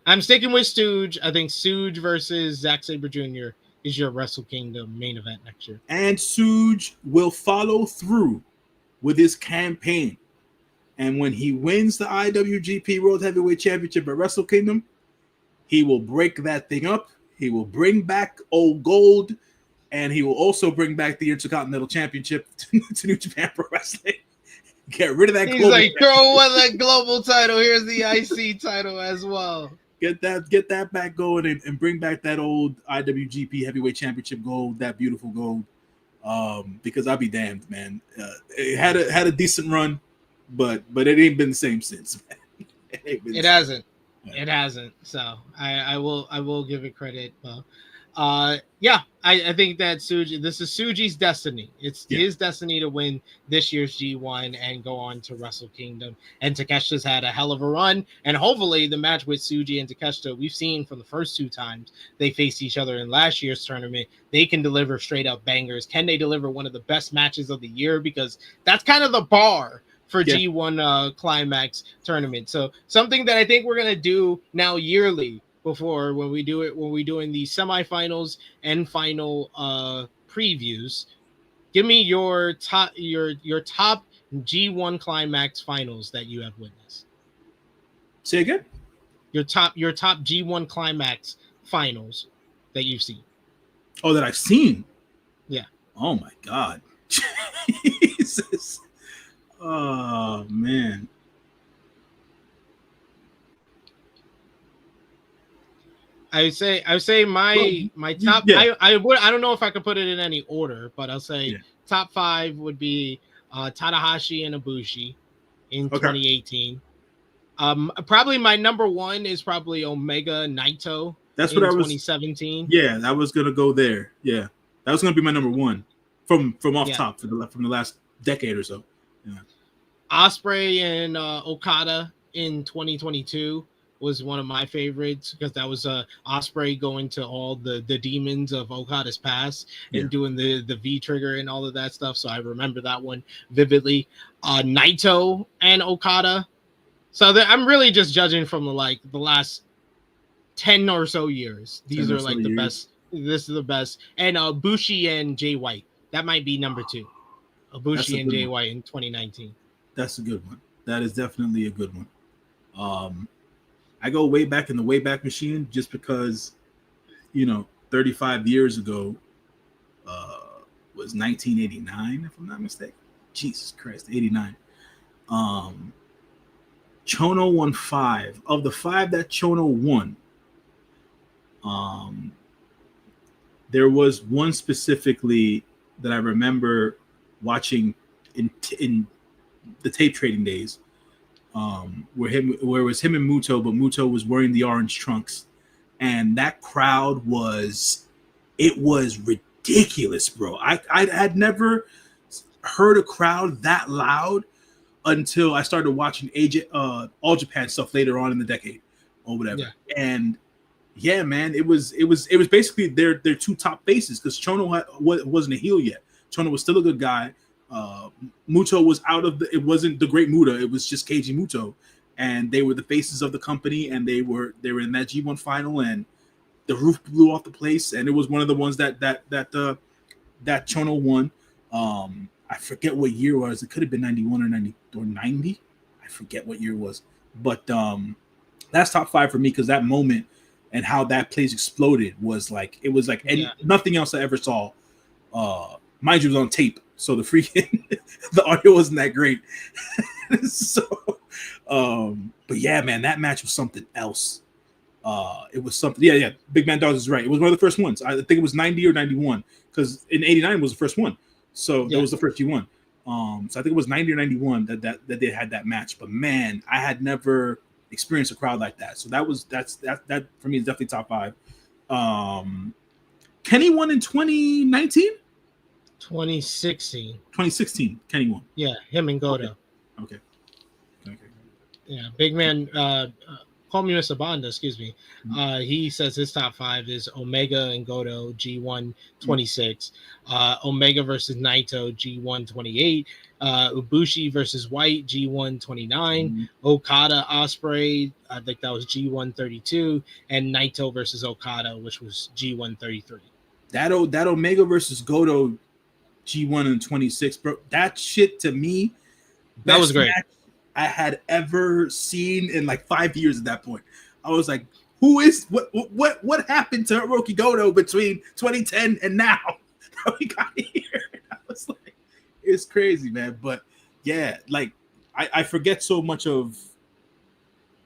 I'm sticking with Stooge. I think Stooge versus Zack Sabre Jr. is your Wrestle Kingdom main event next year. And Stooge will follow through with his campaign. And when he wins the IWGP World Heavyweight Championship at Wrestle Kingdom, he will break that thing up. He will bring back old gold. And he will also bring back the Intercontinental Championship to New Japan Pro Wrestling. Get rid of that. He's like, throw away that global title. Here's the IC title as well. Get that back going and bring back that old IWGP Heavyweight Championship gold, that beautiful gold. Because I'll be damned, man. It had a decent run, but it ain't been the same since. It hasn't. It hasn't. So I will give it credit. I think that Tsuji, this is Tsuji's destiny. It's his destiny to win this year's G1 and go on to Wrestle Kingdom. And Takeshita's had a hell of a run. And hopefully the match with Tsuji and Takeshita, we've seen from the first 2 times they faced each other in last year's tournament, they can deliver straight up bangers. Can they deliver one of the best matches of the year? Because that's kind of the bar for G1 Climax tournament. So something that I think we're going to do now yearly before when we're doing the semifinals and final previews. Give me your top G1 Climax finals that you have witnessed. Say again? Your top G1 Climax finals that you've seen. Oh, that I've seen? Yeah. Oh my God. Jesus. Oh man. I would say my top. Yeah. I don't know if I could put it in any order, but I'll say Yeah. top 5 would be Tanahashi and Ibushi in Okay. 2018. Probably my number 1 is probably Omega Naito That's in what I was. 2017. Yeah, I was gonna go there. Yeah, that was gonna be my number 1 from off Yeah. top from the last decade or so. Yeah. Ospreay and Okada in 2022 was one of my favorites because that was Ospreay going to all the demons of Okada's past and Yeah. doing the V trigger and all of that stuff. So I remember that one vividly. Naito and Okada. So I'm really just judging from the last 10 or so years. These are like the best. This is the best. And Bushi and Jay White. That might be number 2. Bushi and Jay White in 2019. That's a good one. That is definitely a good one. I go way back in the Wayback Machine just because, 35 years ago was 1989, if I'm not mistaken. Jesus Christ, 89. Chono won 5. Of the 5 that Chono won, there was one specifically that I remember watching in the tape trading days, where it was him and Muto, but Muto was wearing the orange trunks, and that crowd was ridiculous, bro. I had never heard a crowd that loud until I started watching All Japan stuff later on in the decade or whatever. Yeah. And yeah, man, it was basically their 2 top faces because Chono wasn't a heel yet. Chono was still a good guy. Muto was it wasn't the Great Muta, it was just Keiji Muto, and they were the faces of the company, and they were in that G1 final, and the roof blew off the place, and it was one of the ones that Chono won. I forget what year it was. It could have been 91 or 90. I forget what year it was, but that's top 5 for me because that moment and how that place exploded was like nothing else I ever saw. Mind you, it was on tape, so the freaking the audio wasn't that great. So, but yeah, man, that match was something else. It was something. Yeah. Big Man Dogs is right. It was one of the first ones. I think it was 90 or 91 because in 89 was the first one. So that was the first G1. So I think it was 90 or 91 that they had that match. But man, I had never experienced a crowd like that. So that for me is definitely top 5. Kenny won in 2019. 2016. Kenny won. Yeah, him and Goto. Okay. Yeah, Big Man. Call me Mr. Bonda. Excuse me. He says his top 5 is Omega and Goto G1 26, Omega versus Naito G1 28, Ibushi versus White G1 29, Okada Ospreay, I think that was G1 32, and Naito versus Okada, which was G1 33. That Omega versus Goto G1 and 26, bro. That shit to me, that was great. I had ever seen in like 5 years at that point. I was like, what happened to Hiroki Goto between 2010 and now? How we got here? I was like, it's crazy, man. But yeah, like I forget so much of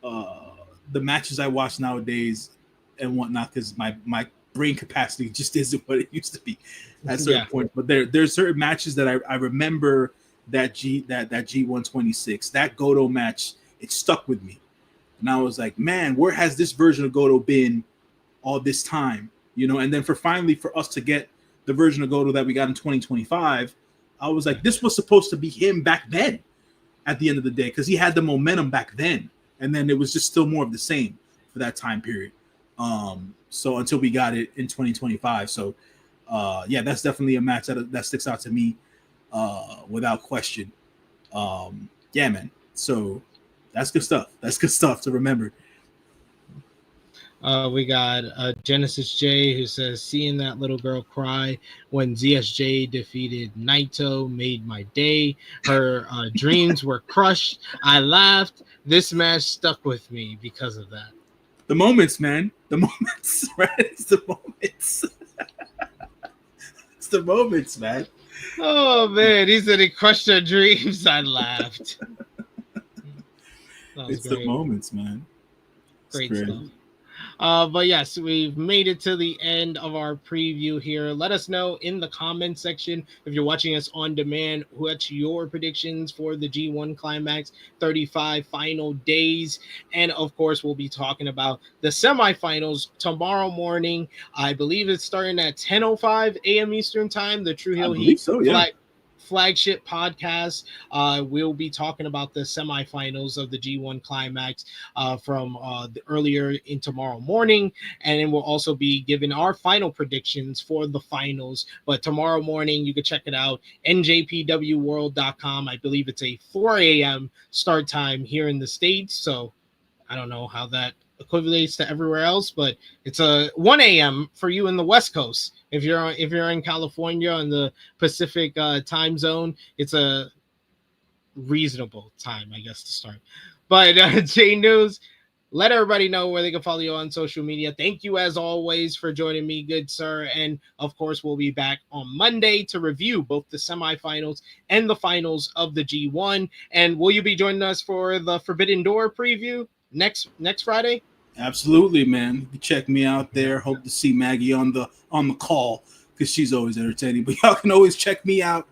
the matches I watch nowadays and whatnot because my brain capacity just isn't what it used to be at certain points. But there's certain matches that I remember that G126, that Goto match, it stuck with me. And I was like, man, where has this version of Goto been all this time? And then for us to get the version of Goto that we got in 2025, I was like, this was supposed to be him back then at the end of the day because he had the momentum back then. And then it was just still more of the same for that time period. So until we got it in 2025. So yeah, that's definitely a match that sticks out to me without question. Yeah, man. So that's good stuff. That's good stuff to remember. We got Genesis J who says, seeing that little girl cry when ZSJ defeated Naito made my day. Her dreams were crushed. I laughed. This match stuck with me because of that. The moments, man. The moments, right? It's the moments. It's the moments, man. Oh man, he said he crushed our dreams. I laughed. That was It's great. the moments, man. It's Great crazy. stuff. But yes, we've made it to the end of our preview here. Let us know in the comment section if you're watching us on demand what's your predictions for the G1 Climax 35 final days. And of course, we'll be talking about the semifinals tomorrow morning. I believe it's starting at 10:05 a.m. Eastern Time. The True I Hill believe Heat so, yeah. flagship podcast. We'll be talking about the semifinals of the G1 Climax from earlier in tomorrow morning, and then we'll also be giving our final predictions for the finals. But tomorrow morning, you can check it out, NJPWworld.com. I believe it's a 4 a.m. start time here in the States, so I don't know how that equivalates to everywhere else, but it's a 1 a.m. for you in the West Coast. If you're in California in the Pacific time zone, it's a reasonable time, I guess, to start. But J-News, let everybody know where they can follow you on social media. Thank you, as always, for joining me, good sir. And, of course, we'll be back on Monday to review both the semifinals and the finals of the G1. And will you be joining us for the Forbidden Door preview next Friday? Absolutely, man. You can check me out there. Hope to see Maggie on the call because she's always entertaining. But y'all can always check me out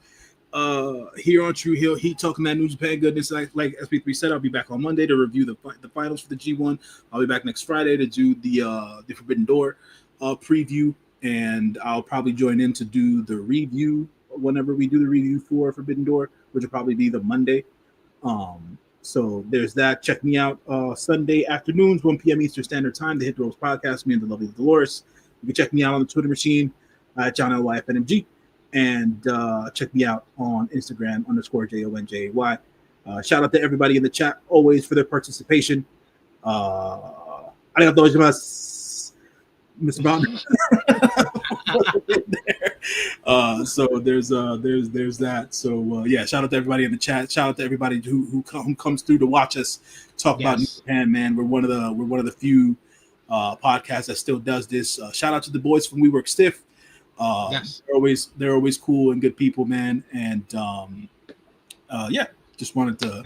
here on True Hill Heat, talking that New Japan goodness. Like SP3 said, I'll be back on Monday to review the finals for the G1. I'll be back next Friday to do the Forbidden Door preview, and I'll probably join in to do the review whenever we do the review for Forbidden Door, which will probably be the Monday. So there's that. Check me out Sunday afternoons, 1 p.m. Eastern Standard Time, the Hit the Ropes podcast, me and the lovely Dolores. You can check me out on the Twitter machine at JohnLYFNMG, and check me out on Instagram _JONJAY. Shout out to everybody in the chat always for their participation. Arigatou gozaimasu, Mr. Brown. So there's that. So yeah, shout out to everybody in the chat. Shout out to everybody who comes through to watch us talk about New Japan, man. We're one of the few podcasts that still does this. Shout out to the boys from We Work Stiff. They're always cool and good people, man. And yeah, just wanted to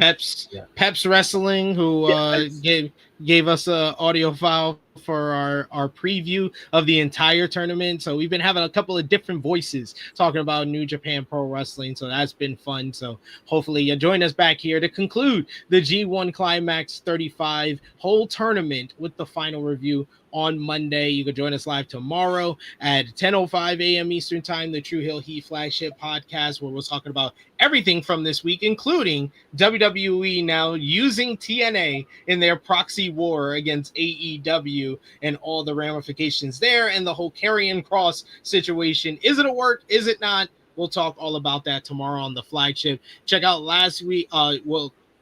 Peps Wrestling, who gave us a audio file for our preview of the entire tournament. So we've been having a couple of different voices talking about New Japan Pro Wrestling, so that's been fun. So hopefully you join us back here to conclude the G1 Climax 35 whole tournament with the final review on Monday. You can join us live tomorrow at 10:05 a.m. Eastern Time, the True Hill Heat flagship podcast, where we're talking about everything from this week, including WWE now using TNA in their proxy war against AEW and all the ramifications there, and the whole Karrion Kross situation. Is it a work? Is it not? We'll talk all about that tomorrow on the flagship. Check out last week.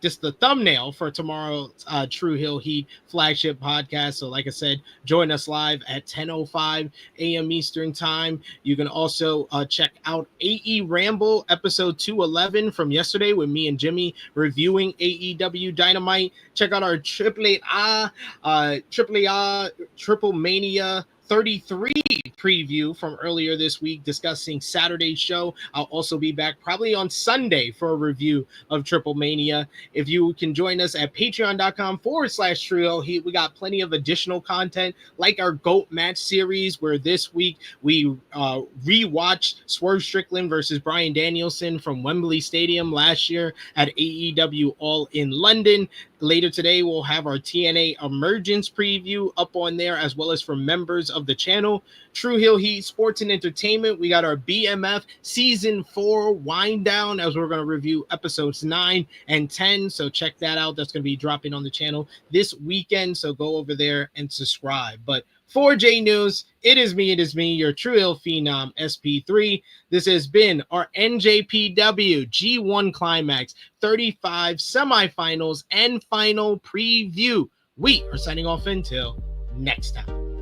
Just the thumbnail for tomorrow's True Hill Heat flagship podcast. So like I said, join us live at 10:05 a.m. Eastern Time. You can also check out AE Ramble episode 211 from yesterday with me and Jimmy reviewing AEW Dynamite. Check out our Triple Mania 33 preview from earlier this week discussing Saturday's show. I'll also be back probably on Sunday for a review of Triple Mania. If you can join us at patreon.com/Trio Heat, we got plenty of additional content like our GOAT match series, where this week we rewatched Swerve Strickland versus Bryan Danielson from Wembley Stadium last year at AEW All in London. Later today, we'll have our TNA Emergence preview up on there, as well as for members of the channel. True Hill Heat Sports and Entertainment, we got our BMF Season 4 wind down, as we're going to review episodes 9 and 10. So check that out. That's going to be dropping on the channel this weekend. So go over there and subscribe. But for J-News, it is me, your True Hill Phenom SP3. This has been our NJPW G1 Climax 35 semifinals and final preview. We are signing off until next time.